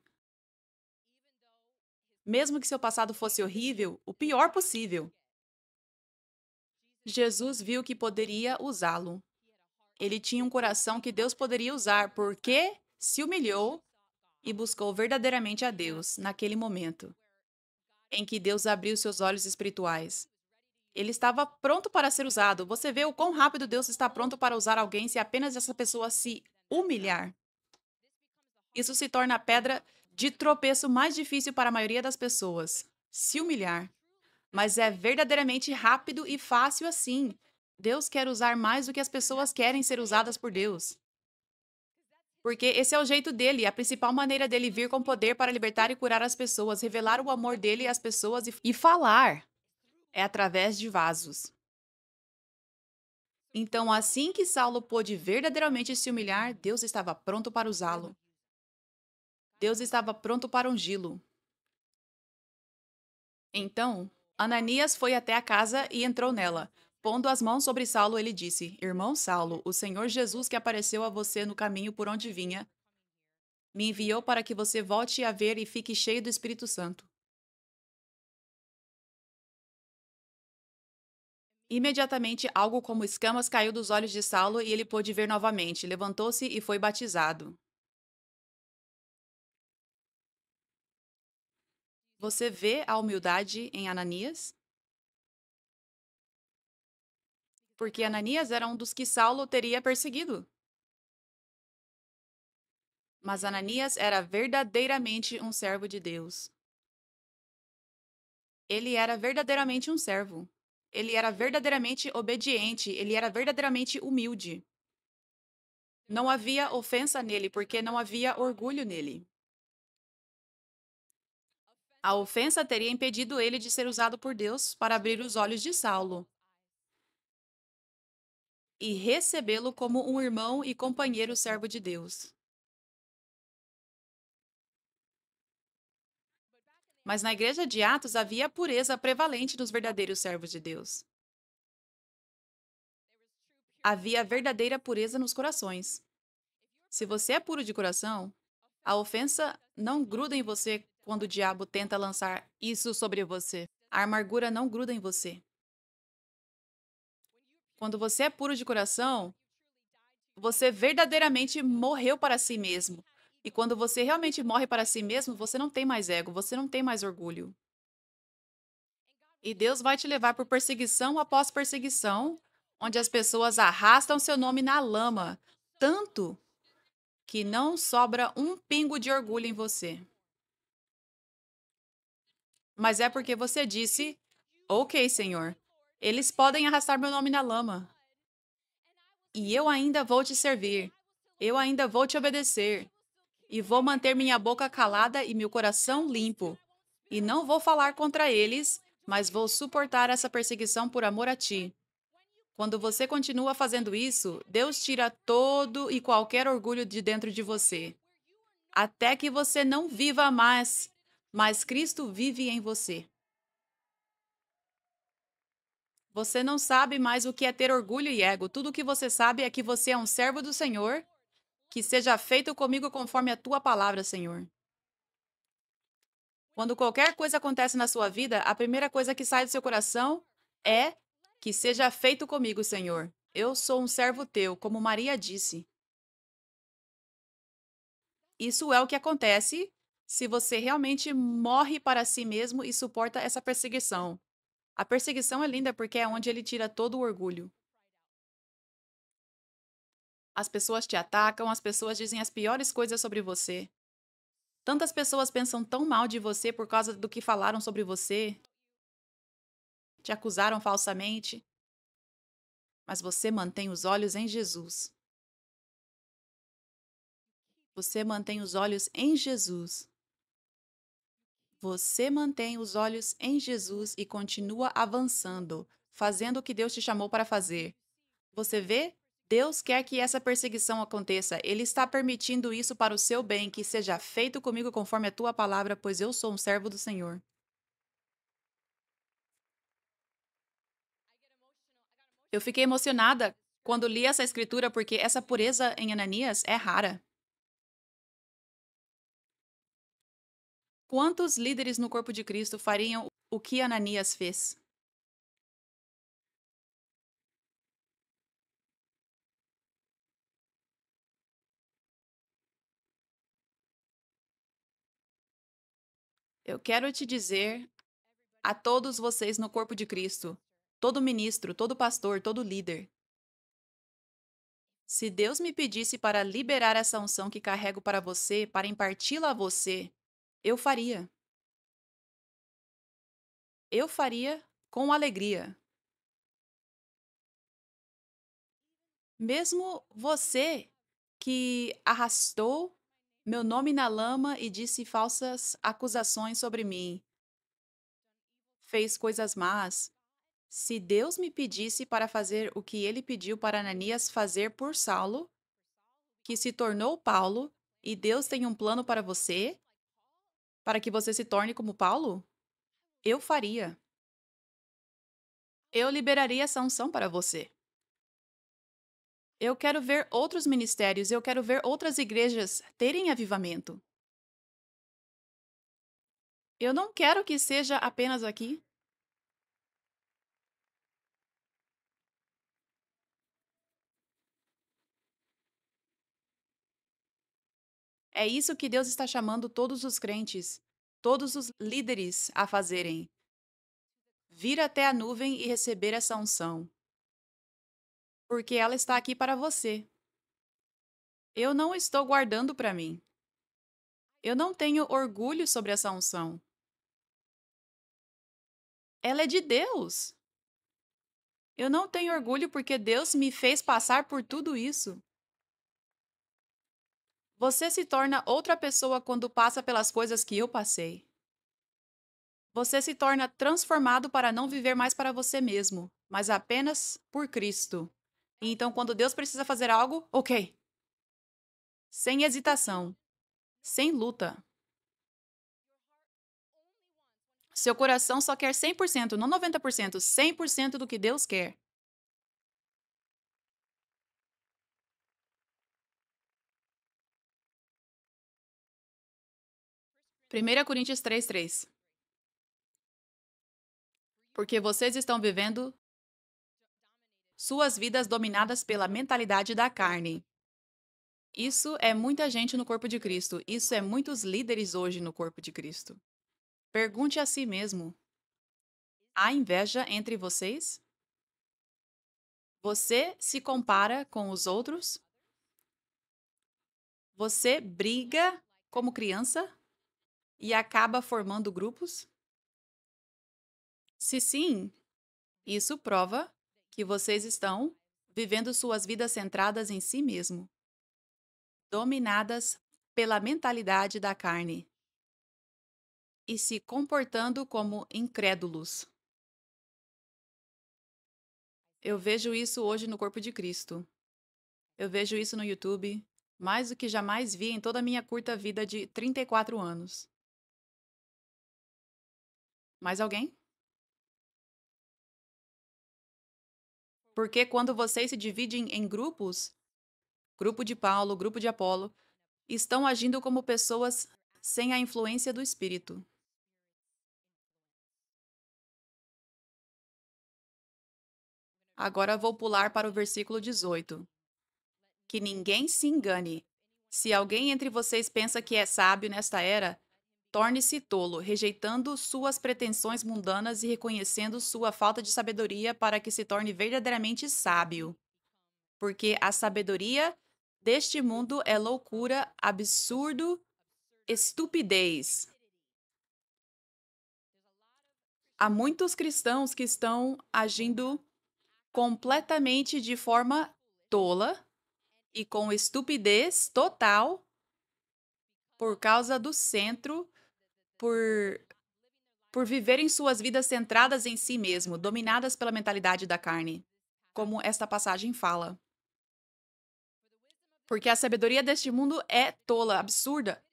mesmo que seu passado fosse horrível, o pior possível, Jesus viu que poderia usá-lo. Ele tinha um coração que Deus poderia usar porque se humilhou e buscou verdadeiramente a Deus naquele momento em que Deus abriu seus olhos espirituais. Ele estava pronto para ser usado. Você vê o quão rápido Deus está pronto para usar alguém se apenas essa pessoa se humilhar. Isso se torna a pedra de tropeço mais difícil para a maioria das pessoas. Se humilhar. Mas é verdadeiramente rápido e fácil assim. Deus quer usar mais do que as pessoas querem ser usadas por Deus. Porque esse é o jeito dele, a principal maneira dele vir com poder para libertar e curar as pessoas, revelar o amor dele às pessoas e falar. É através de vasos. Então, assim que Saulo pôde verdadeiramente se humilhar, Deus estava pronto para usá-lo. Deus estava pronto para ungí-lo. Então, Ananias foi até a casa e entrou nela. Pondo as mãos sobre Saulo, ele disse: Irmão Saulo, o Senhor Jesus que apareceu a você no caminho por onde vinha, me enviou para que você volte a ver e fique cheio do Espírito Santo. Imediatamente, algo como escamas caiu dos olhos de Saulo e ele pôde ver novamente. Levantou-se e foi batizado. Você vê a humildade em Ananias? Porque Ananias era um dos que Saulo teria perseguido. Mas Ananias era verdadeiramente um servo de Deus. Ele era verdadeiramente um servo. Ele era verdadeiramente obediente. Ele era verdadeiramente humilde. Não havia ofensa nele, porque não havia orgulho nele. A ofensa teria impedido ele de ser usado por Deus para abrir os olhos de Saulo e recebê-lo como um irmão e companheiro servo de Deus. Mas na igreja de Atos havia a pureza prevalente dos verdadeiros servos de Deus. Havia verdadeira pureza nos corações. Se você é puro de coração, a ofensa não gruda em você quando o diabo tenta lançar isso sobre você. A amargura não gruda em você. Quando você é puro de coração, você verdadeiramente morreu para si mesmo. E quando você realmente morre para si mesmo, você não tem mais ego, você não tem mais orgulho. E Deus vai te levar por perseguição após perseguição, onde as pessoas arrastam seu nome na lama, tanto que não sobra um pingo de orgulho em você. Mas é porque você disse: Ok, Senhor, eles podem arrastar meu nome na lama, e eu ainda vou te servir, eu ainda vou te obedecer, e vou manter minha boca calada e meu coração limpo, e não vou falar contra eles, mas vou suportar essa perseguição por amor a ti. Quando você continua fazendo isso, Deus tira todo e qualquer orgulho de dentro de você, até que você não viva mais, mas Cristo vive em você. Você não sabe mais o que é ter orgulho e ego. Tudo o que você sabe é que você é um servo do Senhor. Que seja feito comigo conforme a tua palavra, Senhor. Quando qualquer coisa acontece na sua vida, a primeira coisa que sai do seu coração é: que seja feito comigo, Senhor. Eu sou um servo teu, como Maria disse. Isso é o que acontece se você realmente morre para si mesmo e suporta essa perseguição. A perseguição é linda porque é onde ele tira todo o orgulho. As pessoas te atacam, as pessoas dizem as piores coisas sobre você. Tantas pessoas pensam tão mal de você por causa do que falaram sobre você, te acusaram falsamente, mas você mantém os olhos em Jesus. Você mantém os olhos em Jesus. Você mantém os olhos em Jesus e continua avançando, fazendo o que Deus te chamou para fazer. Você vê? Deus quer que essa perseguição aconteça. Ele está permitindo isso para o seu bem, que seja feito comigo conforme a tua palavra, pois eu sou um servo do Senhor. Eu fiquei emocionada quando li essa escritura porque essa pureza em Ananias é rara. Quantos líderes no corpo de Cristo fariam o que Ananias fez? Eu quero te dizer a todos vocês no corpo de Cristo, todo ministro, todo pastor, todo líder, se Deus me pedisse para liberar essa unção que carrego para você, para imparti-la a você, eu faria. Eu faria com alegria. Mesmo você que arrastou meu nome na lama e disse falsas acusações sobre mim, fez coisas más. Se Deus me pedisse para fazer o que ele pediu para Ananias fazer por Saulo, que se tornou Paulo, e Deus tem um plano para você, para que você se torne como Paulo, eu faria. Eu liberaria essa unção para você. Eu quero ver outros ministérios, eu quero ver outras igrejas terem avivamento. Eu não quero que seja apenas aqui. É isso que Deus está chamando todos os crentes, todos os líderes a fazerem. Vir até a nuvem e receber essa unção. Porque ela está aqui para você. Eu não estou guardando para mim. Eu não tenho orgulho sobre essa unção. Ela é de Deus. Eu não tenho orgulho porque Deus me fez passar por tudo isso. Você se torna outra pessoa quando passa pelas coisas que eu passei. Você se torna transformado para não viver mais para você mesmo, mas apenas por Cristo. E então, quando Deus precisa fazer algo, ok. Sem hesitação, sem luta. Seu coração só quer 100%, não 90%, 100% do que Deus quer. Primeira Coríntios 3:3. Porque vocês estão vivendo suas vidas dominadas pela mentalidade da carne. Isso é muita gente no corpo de Cristo. Isso é muitos líderes hoje no corpo de Cristo. Pergunte a si mesmo: há inveja entre vocês? Você se compara com os outros? Você briga como criança e acaba formando grupos? Se sim, isso prova que vocês estão vivendo suas vidas centradas em si mesmo, dominadas pela mentalidade da carne e se comportando como incrédulos. Eu vejo isso hoje no corpo de Cristo. Eu vejo isso no YouTube, mais do que jamais vi em toda a minha curta vida de 34 anos. Mais alguém? Porque quando vocês se dividem em grupos, grupo de Paulo, grupo de Apolo, estão agindo como pessoas sem a influência do Espírito. Agora vou pular para o versículo 18. Que ninguém se engane. Se alguém entre vocês pensa que é sábio nesta era, torne-se tolo, rejeitando suas pretensões mundanas e reconhecendo sua falta de sabedoria para que se torne verdadeiramente sábio. Porque a sabedoria deste mundo é loucura, absurdo, estupidez. Há muitos cristãos que estão agindo completamente de forma tola e com estupidez total por causa do centro, por, por viverem suas vidas centradas em si mesmo, dominadas pela mentalidade da carne, como esta passagem fala. Porque a sabedoria deste mundo é tola, absurda.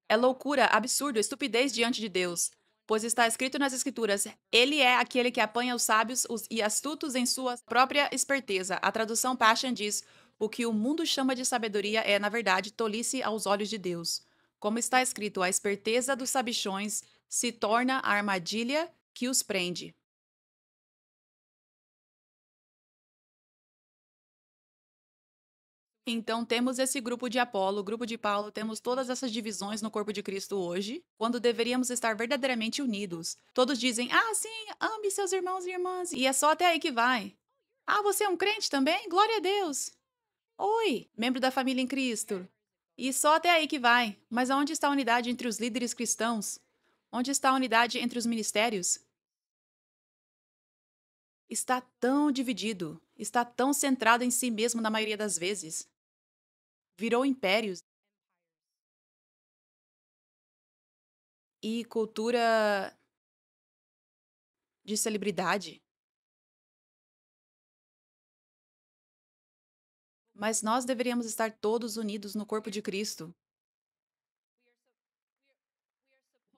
É loucura, absurdo, estupidez diante de Deus. Pois está escrito nas Escrituras: Ele é aquele que apanha os sábios e astutos em sua própria esperteza. A tradução Passion diz: O que o mundo chama de sabedoria é, na verdade, tolice aos olhos de Deus. Como está escrito, a esperteza dos sabichões se torna a armadilha que os prende. Então, temos esse grupo de Apolo, grupo de Paulo, temos todas essas divisões no corpo de Cristo hoje, quando deveríamos estar verdadeiramente unidos. Todos dizem: ah, sim, ame seus irmãos e irmãs, e é só até aí que vai. Ah, você é um crente também? Glória a Deus! Oi, membro da família em Cristo. E só até aí que vai. Mas aonde está a unidade entre os líderes cristãos? Onde está a unidade entre os ministérios? Está tão dividido, está tão centrado em si mesmo na maioria das vezes. Virou impérios e cultura de celebridade. Mas nós deveríamos estar todos unidos no corpo de Cristo.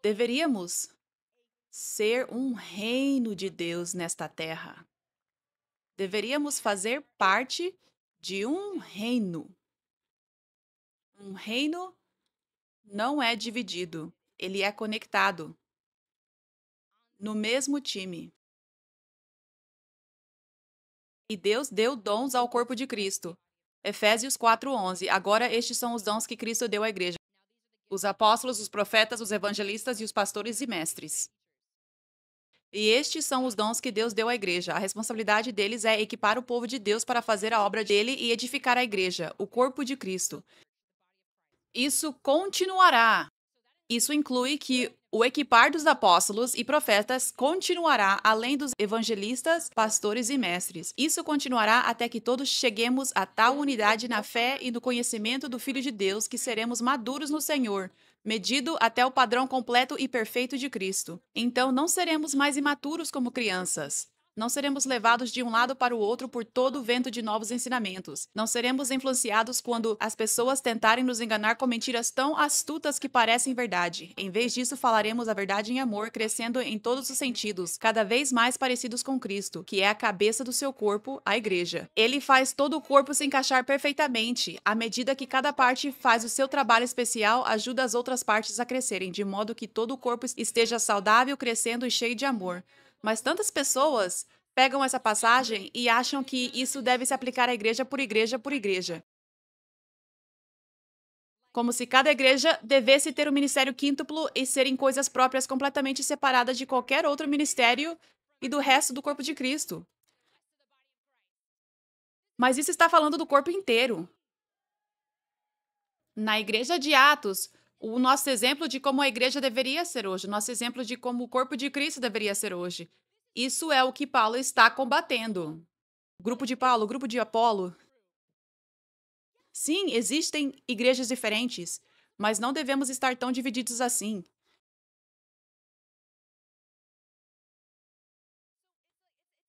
Deveríamos ser um reino de Deus nesta terra. Deveríamos fazer parte de um reino. Um reino não é dividido, ele é conectado no mesmo time. E Deus deu dons ao corpo de Cristo. Efésios 4:11. Agora estes são os dons que Cristo deu à igreja: os apóstolos, os profetas, os evangelistas e os pastores e mestres. E estes são os dons que Deus deu à igreja. A responsabilidade deles é equipar o povo de Deus para fazer a obra dele e edificar a igreja, o corpo de Cristo. Isso continuará. Isso inclui que O equipar dos apóstolos e profetas continuará além dos evangelistas, pastores e mestres. Isso continuará até que todos cheguemos a tal unidade na fé e no conhecimento do Filho de Deus que seremos maduros no Senhor, medido até o padrão completo e perfeito de Cristo. Então não seremos mais imaturos como crianças. Não seremos levados de um lado para o outro por todo o vento de novos ensinamentos. Não seremos influenciados quando as pessoas tentarem nos enganar com mentiras tão astutas que parecem verdade. Em vez disso, falaremos a verdade em amor, crescendo em todos os sentidos, cada vez mais parecidos com Cristo, que é a cabeça do seu corpo, a igreja. Ele faz todo o corpo se encaixar perfeitamente. À medida que cada parte faz o seu trabalho especial, ajuda as outras partes a crescerem, de modo que todo o corpo esteja saudável, crescendo e cheio de amor. Mas tantas pessoas pegam essa passagem e acham que isso deve se aplicar à igreja por igreja por igreja. Como se cada igreja devesse ter um ministério quíntuplo e serem coisas próprias completamente separadas de qualquer outro ministério e do resto do corpo de Cristo. Mas isso está falando do corpo inteiro. Na igreja de Atos, o nosso exemplo de como a igreja deveria ser hoje, o nosso exemplo de como o corpo de Cristo deveria ser hoje. Isso é o que Paulo está combatendo. Grupo de Paulo, grupo de Apolo. Sim, existem igrejas diferentes, mas não devemos estar tão divididos assim.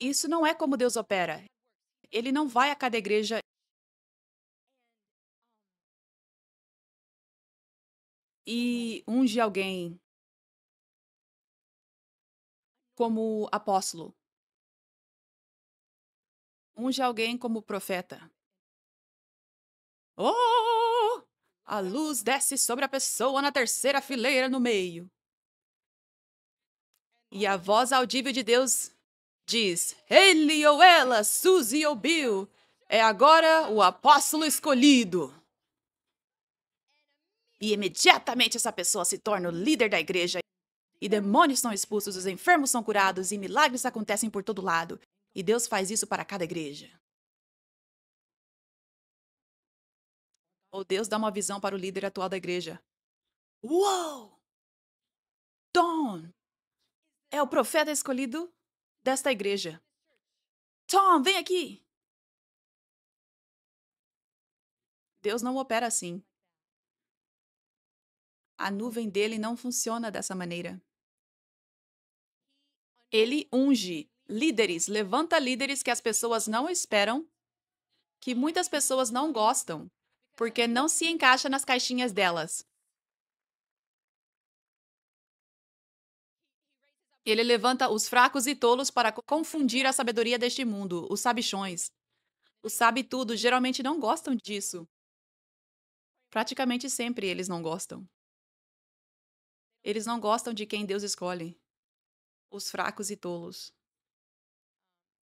Isso não é como Deus opera. Ele não vai a cada igreja e unge alguém como apóstolo, unge alguém como profeta. Oh! A luz desce sobre a pessoa na terceira fileira no meio. E a voz audível de Deus diz: ele ou ela, Suzy ou Bill, é agora o apóstolo escolhido. E imediatamente essa pessoa se torna o líder da igreja. E demônios são expulsos, os enfermos são curados e milagres acontecem por todo lado. E Deus faz isso para cada igreja. Ou Deus dá uma visão para o líder atual da igreja. Uou! Tom é o profeta escolhido desta igreja. Tom, vem aqui! Deus não opera assim. A nuvem dele não funciona dessa maneira. Ele unge líderes, levanta líderes que as pessoas não esperam, que muitas pessoas não gostam, porque não se encaixa nas caixinhas delas. Ele levanta os fracos e tolos para confundir a sabedoria deste mundo, os sabichões. Os sabe-tudo geralmente não gostam disso. Praticamente sempre eles não gostam. Eles não gostam de quem Deus escolhe, os fracos e tolos.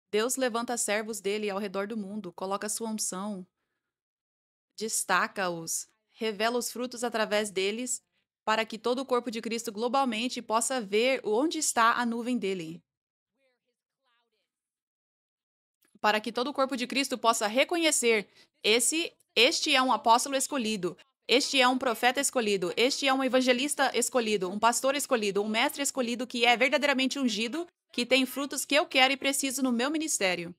Deus levanta servos dele ao redor do mundo, coloca sua unção, destaca-os, revela os frutos através deles, para que todo o corpo de Cristo globalmente possa ver onde está a nuvem dele. Para que todo o corpo de Cristo possa reconhecer este é um apóstolo escolhido, este é um profeta escolhido, este é um evangelista escolhido, um pastor escolhido, um mestre escolhido que é verdadeiramente ungido, que tem frutos que eu quero e preciso no meu ministério.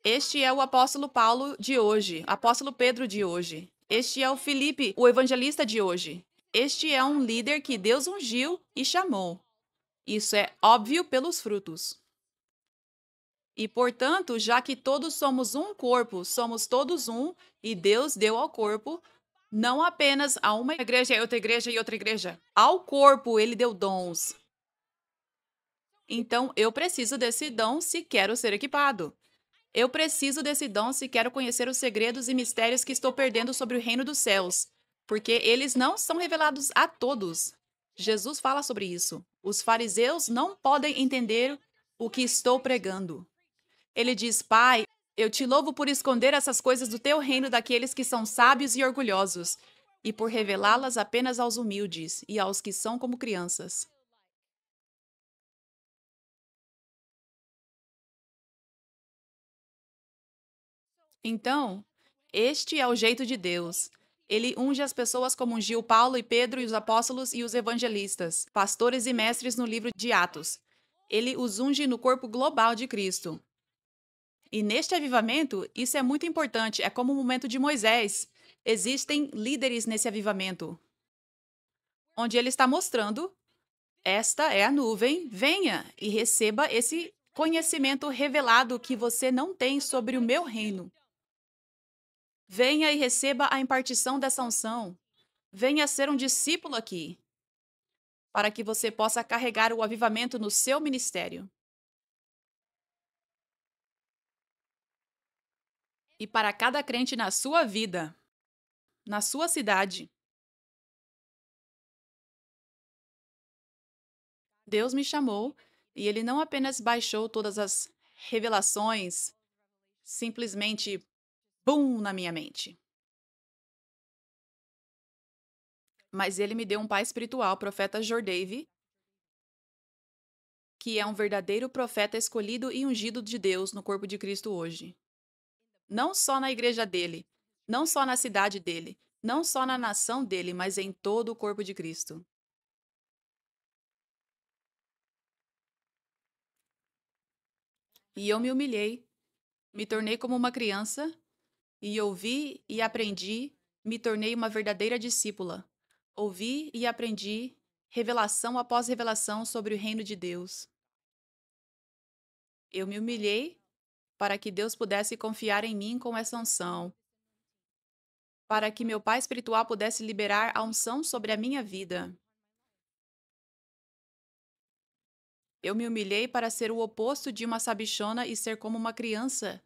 Este é o apóstolo Paulo de hoje, apóstolo Pedro de hoje. Este é o Filipe, o evangelista de hoje. Este é um líder que Deus ungiu e chamou. Isso é óbvio pelos frutos. E, portanto, já que todos somos um corpo, somos todos um, e Deus deu ao corpo, não apenas a uma igreja e outra igreja e outra igreja. Ao corpo, ele deu dons. Então, eu preciso desse dom se quero ser equipado. Eu preciso desse dom se quero conhecer os segredos e mistérios que estou perdendo sobre o reino dos céus, porque eles não são revelados a todos. Jesus fala sobre isso. Os fariseus não podem entender o que estou pregando. Ele diz: Pai, eu te louvo por esconder essas coisas do teu reino daqueles que são sábios e orgulhosos, e por revelá-las apenas aos humildes e aos que são como crianças. Então, este é o jeito de Deus. Ele unge as pessoas como ungiu Paulo e Pedro e os apóstolos e os evangelistas, pastores e mestres no livro de Atos. Ele os unge no corpo global de Cristo. E neste avivamento, isso é muito importante, é como o momento de Moisés. Existem líderes nesse avivamento, onde ele está mostrando: esta é a nuvem, venha e receba esse conhecimento revelado que você não tem sobre o meu reino. Venha e receba a impartição dessa unção. Venha ser um discípulo aqui, para que você possa carregar o avivamento no seu ministério. E para cada crente na sua vida, na sua cidade. Deus me chamou e Ele não apenas baixou todas as revelações, simplesmente, bum, na minha mente. Mas Ele me deu um pai espiritual, profeta Jordave, que é um verdadeiro profeta escolhido e ungido de Deus no corpo de Cristo hoje. Não só na igreja dele, não só na cidade dele, não só na nação dele, mas em todo o corpo de Cristo. E eu me humilhei, me tornei como uma criança, e ouvi e aprendi, me tornei uma verdadeira discípula. Ouvi e aprendi, revelação após revelação sobre o reino de Deus. Eu me humilhei para que Deus pudesse confiar em mim com essa unção, para que meu pai espiritual pudesse liberar a unção sobre a minha vida. Eu me humilhei para ser o oposto de uma sabichona e ser como uma criança,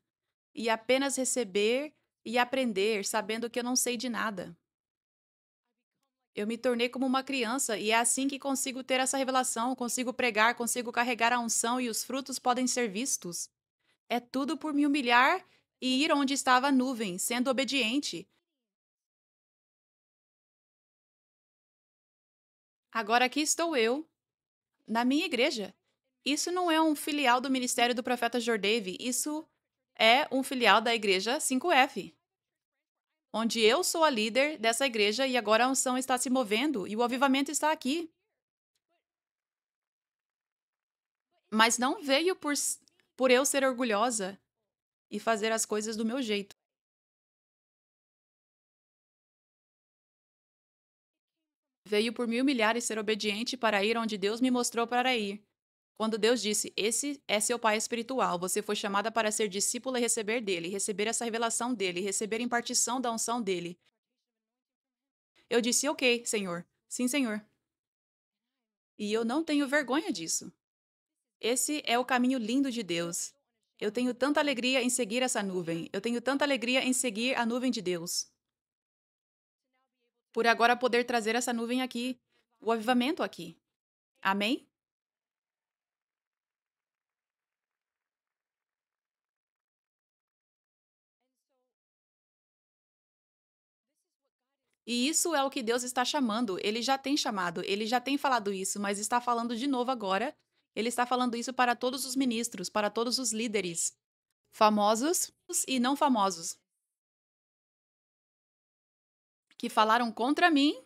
e apenas receber e aprender, sabendo que eu não sei de nada. Eu me tornei como uma criança e é assim que consigo ter essa revelação, consigo pregar, consigo carregar a unção e os frutos podem ser vistos. É tudo por me humilhar e ir onde estava a nuvem, sendo obediente. Agora aqui estou eu, na minha igreja. Isso não é um filial do ministério do profeta Jordave, isso é um filial da igreja 5F, onde eu sou a líder dessa igreja e agora a unção está se movendo e o avivamento está aqui. Mas não veio por eu ser orgulhosa e fazer as coisas do meu jeito. Veio por me humilhar e ser obediente para ir onde Deus me mostrou para ir. Quando Deus disse: esse é seu pai espiritual, você foi chamada para ser discípula e receber dele, receber essa revelação dele, receber a impartição da unção dele. Eu disse: ok, Senhor. Sim, Senhor. E eu não tenho vergonha disso. Esse é o caminho lindo de Deus. Eu tenho tanta alegria em seguir essa nuvem. Eu tenho tanta alegria em seguir a nuvem de Deus. Por agora poder trazer essa nuvem aqui, o avivamento aqui. Amém? E isso é o que Deus está chamando. Ele já tem chamado, ele já tem falado isso, mas está falando de novo agora. Ele está falando isso para todos os ministros, para todos os líderes, famosos e não famosos, que falaram contra mim,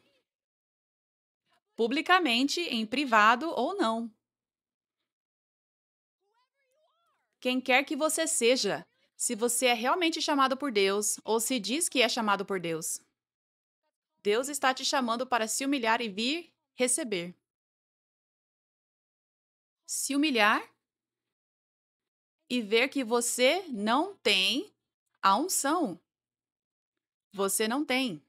publicamente, em privado ou não. Quem quer que você seja, se você é realmente chamado por Deus ou se diz que é chamado por Deus, Deus está te chamando para se humilhar e vir receber. Se humilhar e ver que você não tem a unção. Você não tem.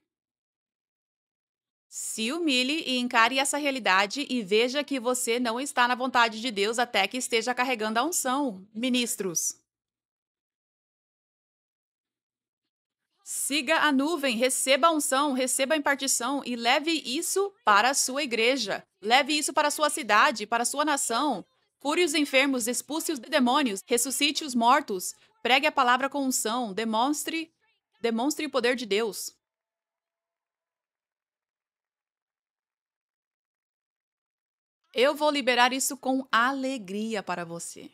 Se humilhe e encare essa realidade e veja que você não está na vontade de Deus até que esteja carregando a unção, ministros. Siga a nuvem, receba a unção, receba a impartição e leve isso para a sua igreja. Leve isso para a sua cidade, para a sua nação. Cure os enfermos, expulse os demônios, ressuscite os mortos, pregue a palavra com unção, demonstre o poder de Deus. Eu vou liberar isso com alegria para você.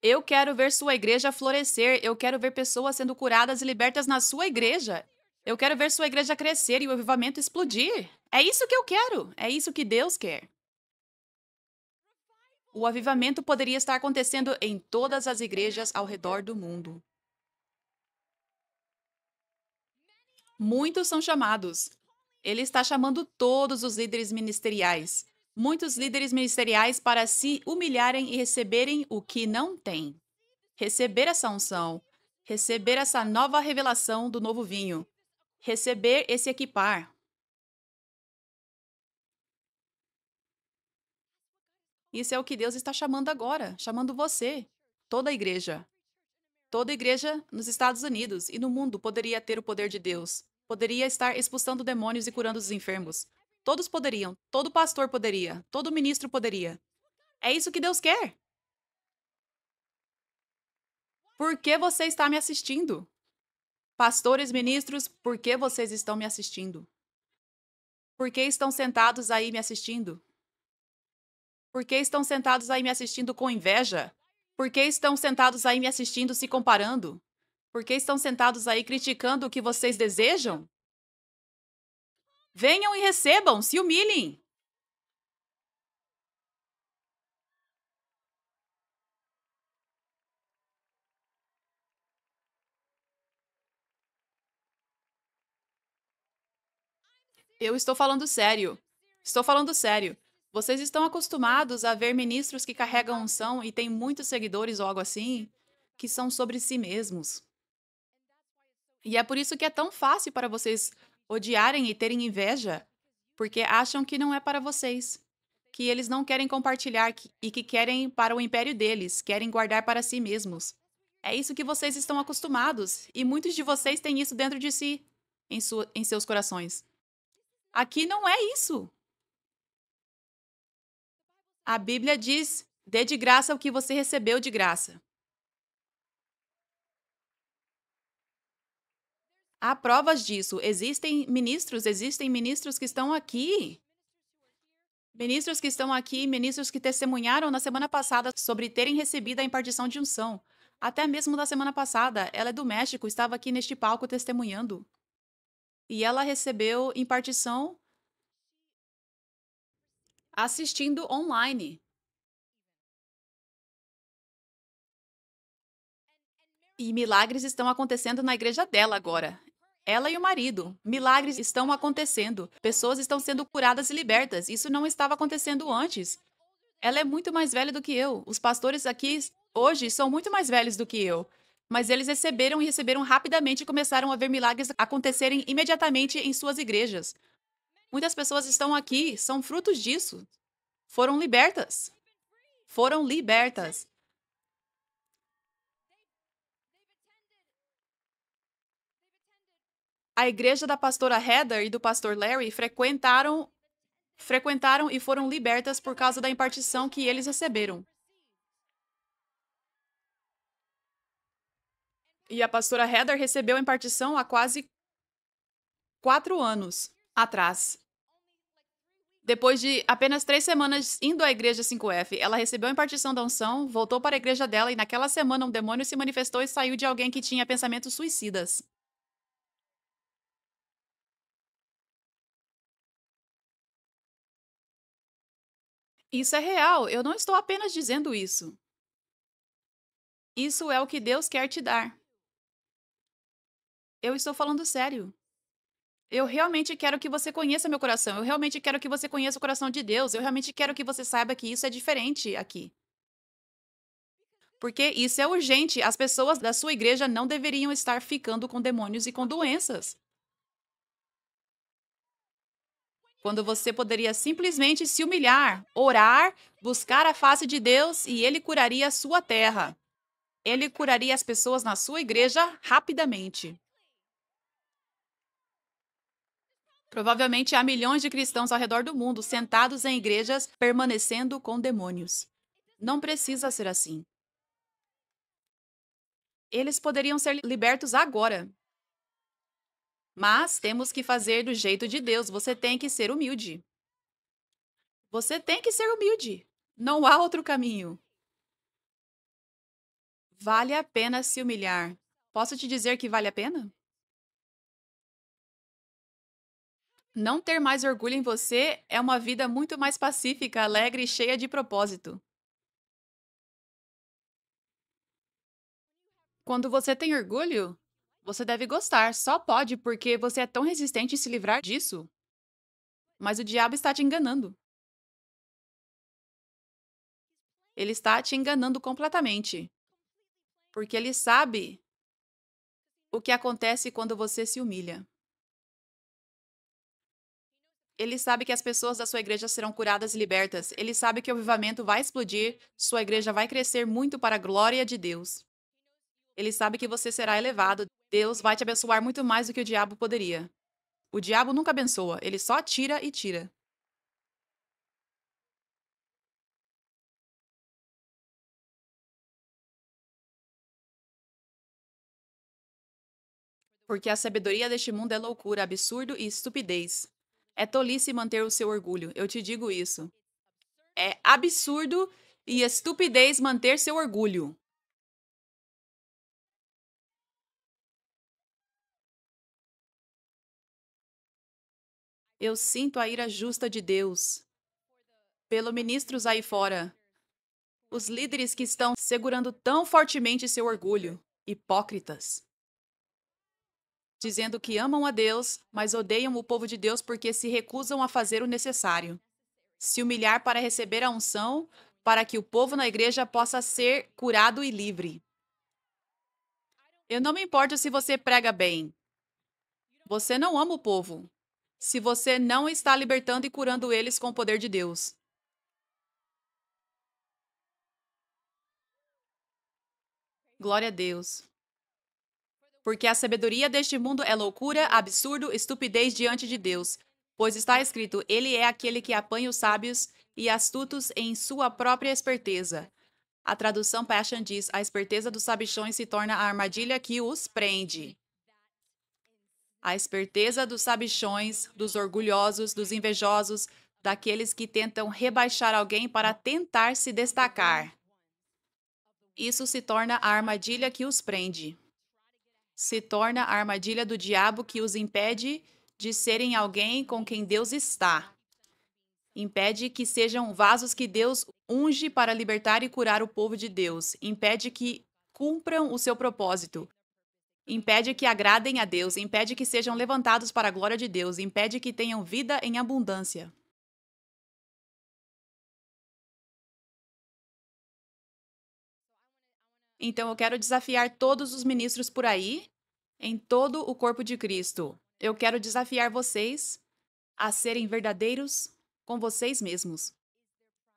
Eu quero ver sua igreja florescer. Eu quero ver pessoas sendo curadas e libertas na sua igreja. Eu quero ver sua igreja crescer e o avivamento explodir. É isso que eu quero. É isso que Deus quer. O avivamento poderia estar acontecendo em todas as igrejas ao redor do mundo. Muitos são chamados. Ele está chamando todos os líderes ministeriais. Muitos líderes ministeriais para se humilharem e receberem o que não têm. Receber essa unção. Receber essa nova revelação do novo vinho. Receber esse equipar. Isso é o que Deus está chamando agora, chamando você, toda a igreja. Toda igreja nos Estados Unidos e no mundo poderia ter o poder de Deus. Poderia estar expulsando demônios e curando os enfermos. Todos poderiam, todo pastor poderia, todo ministro poderia. É isso que Deus quer. Por que você está me assistindo? Pastores, ministros, por que vocês estão me assistindo? Por que estão sentados aí me assistindo? Por que estão sentados aí me assistindo com inveja? Por que estão sentados aí me assistindo se comparando? Por que estão sentados aí criticando o que vocês desejam? Venham e recebam, se humilhem. Eu estou falando sério. Estou falando sério. Vocês estão acostumados a ver ministros que carregam unção e têm muitos seguidores ou algo assim, que são sobre si mesmos. E é por isso que é tão fácil para vocês odiarem e terem inveja, porque acham que não é para vocês, que eles não querem compartilhar e que querem para o império deles, querem guardar para si mesmos. É isso que vocês estão acostumados, e muitos de vocês têm isso dentro de si, em seus corações. Aqui não é isso. A Bíblia diz: dê de graça o que você recebeu de graça. Há provas disso. Existem ministros que estão aqui. Ministros que estão aqui, ministros que testemunharam na semana passada sobre terem recebido a impartição de unção. Até mesmo na semana passada, ela é do México, estava aqui neste palco testemunhando. E ela recebeu impartição assistindo online. E milagres estão acontecendo na igreja dela agora. Ela e o marido. Milagres estão acontecendo. Pessoas estão sendo curadas e libertas. Isso não estava acontecendo antes. Ela é muito mais velha do que eu. Os pastores aqui hoje são muito mais velhos do que eu. Mas eles receberam e receberam rapidamente e começaram a ver milagres acontecerem imediatamente em suas igrejas. Muitas pessoas estão aqui, são frutos disso. Foram libertas. Foram libertas. A igreja da pastora Heather e do pastor Larry frequentaram e foram libertas por causa da impartição que eles receberam. E a pastora Heather recebeu a impartição há quase 4 anos atrás. Depois de apenas 3 semanas indo à igreja 5F, ela recebeu a impartição da unção, voltou para a igreja dela e naquela semana um demônio se manifestou e saiu de alguém que tinha pensamentos suicidas. Isso é real, eu não estou apenas dizendo isso. Isso é o que Deus quer te dar. Eu estou falando sério. Eu realmente quero que você conheça meu coração. Eu realmente quero que você conheça o coração de Deus. Eu realmente quero que você saiba que isso é diferente aqui. Porque isso é urgente. As pessoas da sua igreja não deveriam estar ficando com demônios e com doenças. Quando você poderia simplesmente se humilhar, orar, buscar a face de Deus e Ele curaria a sua terra. Ele curaria as pessoas na sua igreja rapidamente. Provavelmente há milhões de cristãos ao redor do mundo sentados em igrejas permanecendo com demônios. Não precisa ser assim. Eles poderiam ser libertos agora. Mas temos que fazer do jeito de Deus. Você tem que ser humilde. Você tem que ser humilde. Não há outro caminho. Vale a pena se humilhar. Posso te dizer que vale a pena? Não ter mais orgulho em você é uma vida muito mais pacífica, alegre e cheia de propósito. Quando você tem orgulho, você deve gostar. Só pode porque você é tão resistente em se livrar disso. Mas o diabo está te enganando. Ele está te enganando completamente. Porque ele sabe o que acontece quando você se humilha. Ele sabe que as pessoas da sua igreja serão curadas e libertas. Ele sabe que o avivamento vai explodir, sua igreja vai crescer muito para a glória de Deus. Ele sabe que você será elevado. Deus vai te abençoar muito mais do que o diabo poderia. O diabo nunca abençoa, ele só tira e tira. Porque a sabedoria deste mundo é loucura, absurdo e estupidez. É tolice manter o seu orgulho, eu te digo isso. É absurdo e estupidez manter seu orgulho. Eu sinto a ira justa de Deus pelo ministros aí fora, os líderes que estão segurando tão fortemente seu orgulho, hipócritas, dizendo que amam a Deus, mas odeiam o povo de Deus porque se recusam a fazer o necessário, se humilhar para receber a unção, para que o povo na igreja possa ser curado e livre. Eu não me importo se você prega bem. Você não ama o povo. Se você não está libertando e curando eles com o poder de Deus. Glória a Deus. Porque a sabedoria deste mundo é loucura, absurdo, estupidez diante de Deus. Pois está escrito: Ele é aquele que apanha os sábios e astutos em sua própria esperteza. A tradução Passion diz: a esperteza dos sabichões se torna a armadilha que os prende. A esperteza dos sabichões, dos orgulhosos, dos invejosos, daqueles que tentam rebaixar alguém para tentar se destacar. Isso se torna a armadilha que os prende. Se torna a armadilha do diabo que os impede de serem alguém com quem Deus está. Impede que sejam vasos que Deus unge para libertar e curar o povo de Deus. Impede que cumpram o seu propósito. Impede que agradem a Deus. Impede que sejam levantados para a glória de Deus. Impede que tenham vida em abundância. Então eu quero desafiar todos os ministros por aí, em todo o corpo de Cristo. Eu quero desafiar vocês a serem verdadeiros com vocês mesmos.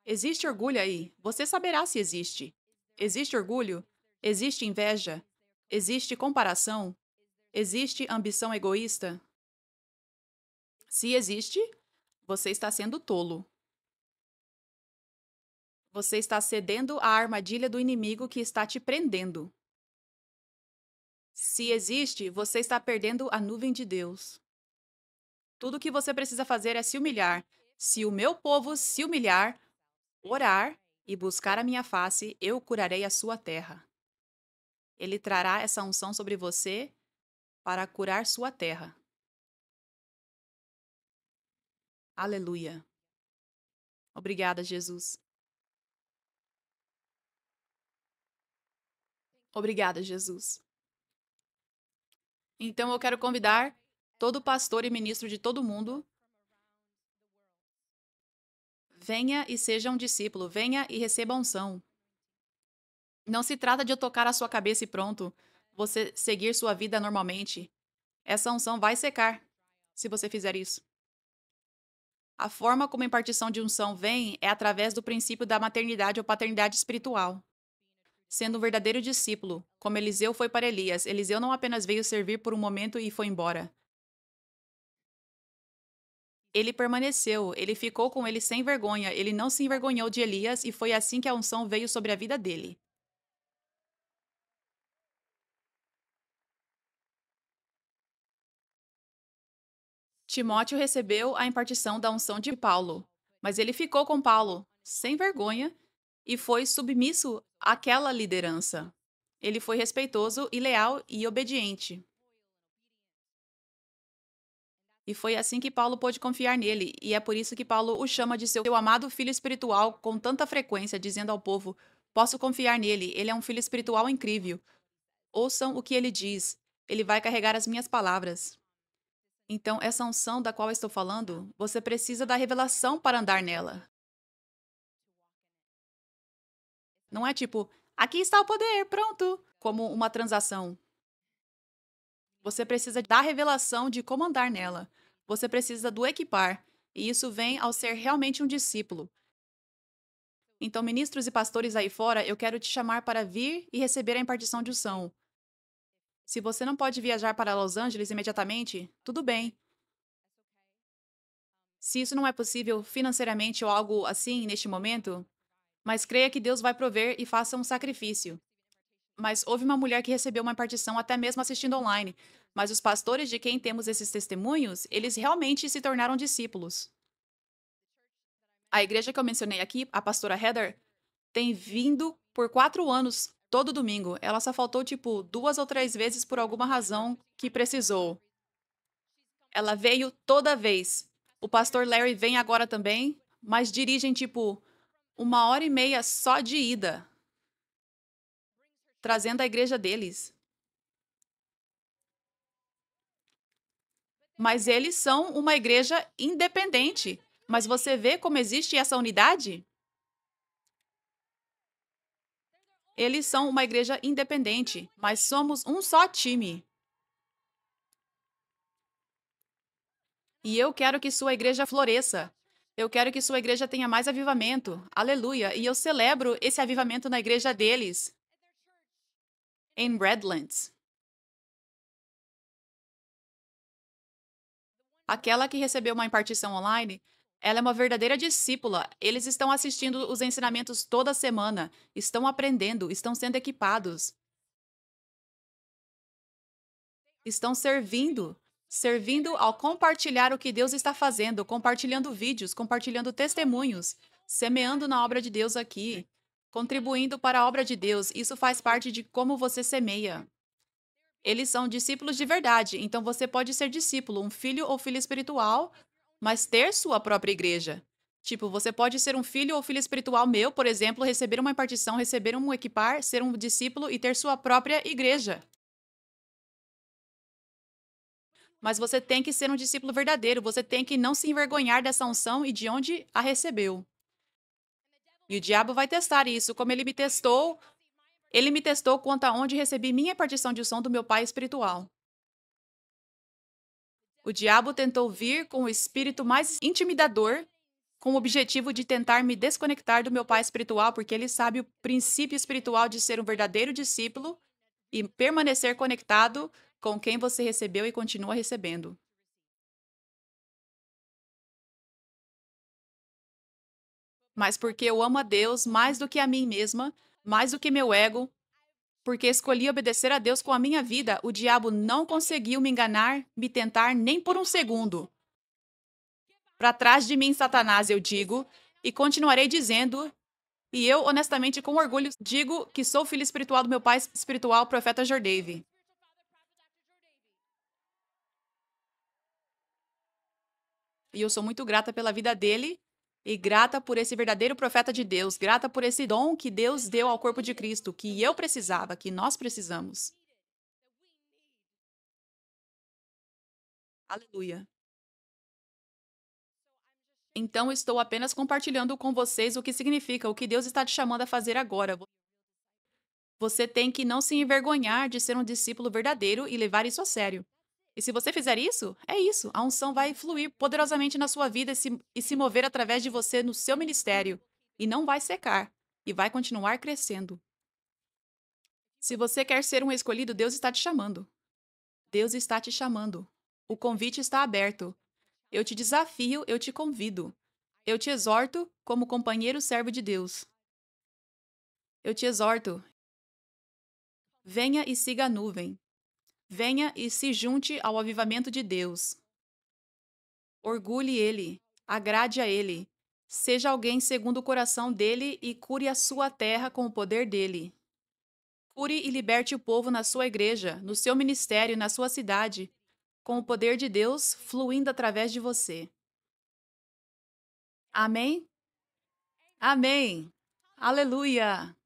Existe orgulho aí? Você saberá se existe. Existe orgulho? Existe inveja? Existe comparação? Existe ambição egoísta? Se existe, você está sendo tolo. Você está cedendo à armadilha do inimigo que está te prendendo. Se existe, você está perdendo a nuvem de Deus. Tudo o que você precisa fazer é se humilhar. Se o meu povo se humilhar, orar e buscar a minha face, eu curarei a sua terra. Ele trará essa unção sobre você para curar sua terra. Aleluia. Obrigada, Jesus. Obrigada, Jesus. Então eu quero convidar todo pastor e ministro de todo mundo. Venha e seja um discípulo. Venha e receba a unção. Não se trata de eu tocar a sua cabeça e pronto. Você seguir sua vida normalmente. Essa unção vai secar se você fizer isso. A forma como a impartição de unção vem é através do princípio da maternidade ou paternidade espiritual. Sendo um verdadeiro discípulo, como Eliseu foi para Elias, Eliseu não apenas veio servir por um momento e foi embora. Ele permaneceu, ele ficou com ele sem vergonha, ele não se envergonhou de Elias e foi assim que a unção veio sobre a vida dele. Timóteo recebeu a impartição da unção de Paulo, mas ele ficou com Paulo, sem vergonha, e foi submisso àquela liderança. Ele foi respeitoso e leal e obediente. E foi assim que Paulo pôde confiar nele, e é por isso que Paulo o chama de seu amado filho espiritual com tanta frequência, dizendo ao povo: posso confiar nele, ele é um filho espiritual incrível. Ouçam o que ele diz, ele vai carregar as minhas palavras. Então, essa unção da qual estou falando, você precisa da revelação para andar nela. Não é tipo, aqui está o poder, pronto, como uma transação. Você precisa da revelação de como andar nela. Você precisa do equipar. E isso vem ao ser realmente um discípulo. Então, ministros e pastores aí fora, eu quero te chamar para vir e receber a impartição de unção. Se você não pode viajar para Los Angeles imediatamente, tudo bem. Se isso não é possível financeiramente ou algo assim neste momento, mas creia que Deus vai prover e faça um sacrifício. Mas houve uma mulher que recebeu uma impartição até mesmo assistindo online. Mas os pastores de quem temos esses testemunhos, eles realmente se tornaram discípulos. A igreja que eu mencionei aqui, a pastora Heather, tem vindo por 4 anos, todo domingo. Ela só faltou, tipo, 2 ou 3 vezes por alguma razão que precisou. Ela veio toda vez. O pastor Larry vem agora também, mas dirigem, tipo, 1 hora e meia só de ida, trazendo a igreja deles. Mas eles são uma igreja independente. Mas você vê como existe essa unidade? Eles são uma igreja independente, mas somos um só time. E eu quero que sua igreja floresça. Eu quero que sua igreja tenha mais avivamento. Aleluia! E eu celebro esse avivamento na igreja deles, em Redlands. Aquela que recebeu uma impartição online, ela é uma verdadeira discípula. Eles estão assistindo os ensinamentos toda semana, estão aprendendo, estão sendo equipados, estão servindo ao compartilhar o que Deus está fazendo, compartilhando vídeos, compartilhando testemunhos, semeando na obra de Deus aqui, contribuindo para a obra de Deus. Isso faz parte de como você semeia. Eles são discípulos de verdade, então você pode ser discípulo, um filho ou filha espiritual, mas ter sua própria igreja. Tipo, você pode ser um filho ou filha espiritual meu, por exemplo, receber uma impartição, receber um equipar, ser um discípulo e ter sua própria igreja. Mas você tem que ser um discípulo verdadeiro, você tem que não se envergonhar dessa unção e de onde a recebeu. E o diabo vai testar isso, como ele me testou quanto a onde recebi minha impartição de unção do meu pai espiritual. O diabo tentou vir com o espírito mais intimidador, com o objetivo de tentar me desconectar do meu pai espiritual, porque ele sabe o princípio espiritual de ser um verdadeiro discípulo e permanecer conectado com quem você recebeu e continua recebendo. Mas porque eu amo a Deus mais do que a mim mesma, mais do que meu ego, porque escolhi obedecer a Deus com a minha vida, o diabo não conseguiu me enganar, me tentar nem por um segundo. Para trás de mim, Satanás, eu digo, e continuarei dizendo, e eu, honestamente, com orgulho, digo que sou filho espiritual do meu pai espiritual, profeta Jordave. E eu sou muito grata pela vida dele e grata por esse verdadeiro profeta de Deus, grata por esse dom que Deus deu ao corpo de Cristo, que eu precisava, que nós precisamos. Aleluia. Então, estou apenas compartilhando com vocês o que significa, o que Deus está te chamando a fazer agora. Você tem que não se envergonhar de ser um discípulo verdadeiro e levar isso a sério. E se você fizer isso, é isso. A unção vai fluir poderosamente na sua vida e se mover através de você no seu ministério. E não vai secar. E vai continuar crescendo. Se você quer ser um escolhido, Deus está te chamando. Deus está te chamando. O convite está aberto. Eu te desafio, eu te convido. Eu te exorto como companheiro servo de Deus. Eu te exorto. Venha e siga a nuvem. Venha e se junte ao avivamento de Deus. Orgulhe ele, agrade a ele. Seja alguém segundo o coração dele e cure a sua terra com o poder dele. Cure e liberte o povo na sua igreja, no seu ministério, na sua cidade, com o poder de Deus fluindo através de você. Amém? Amém. Aleluia.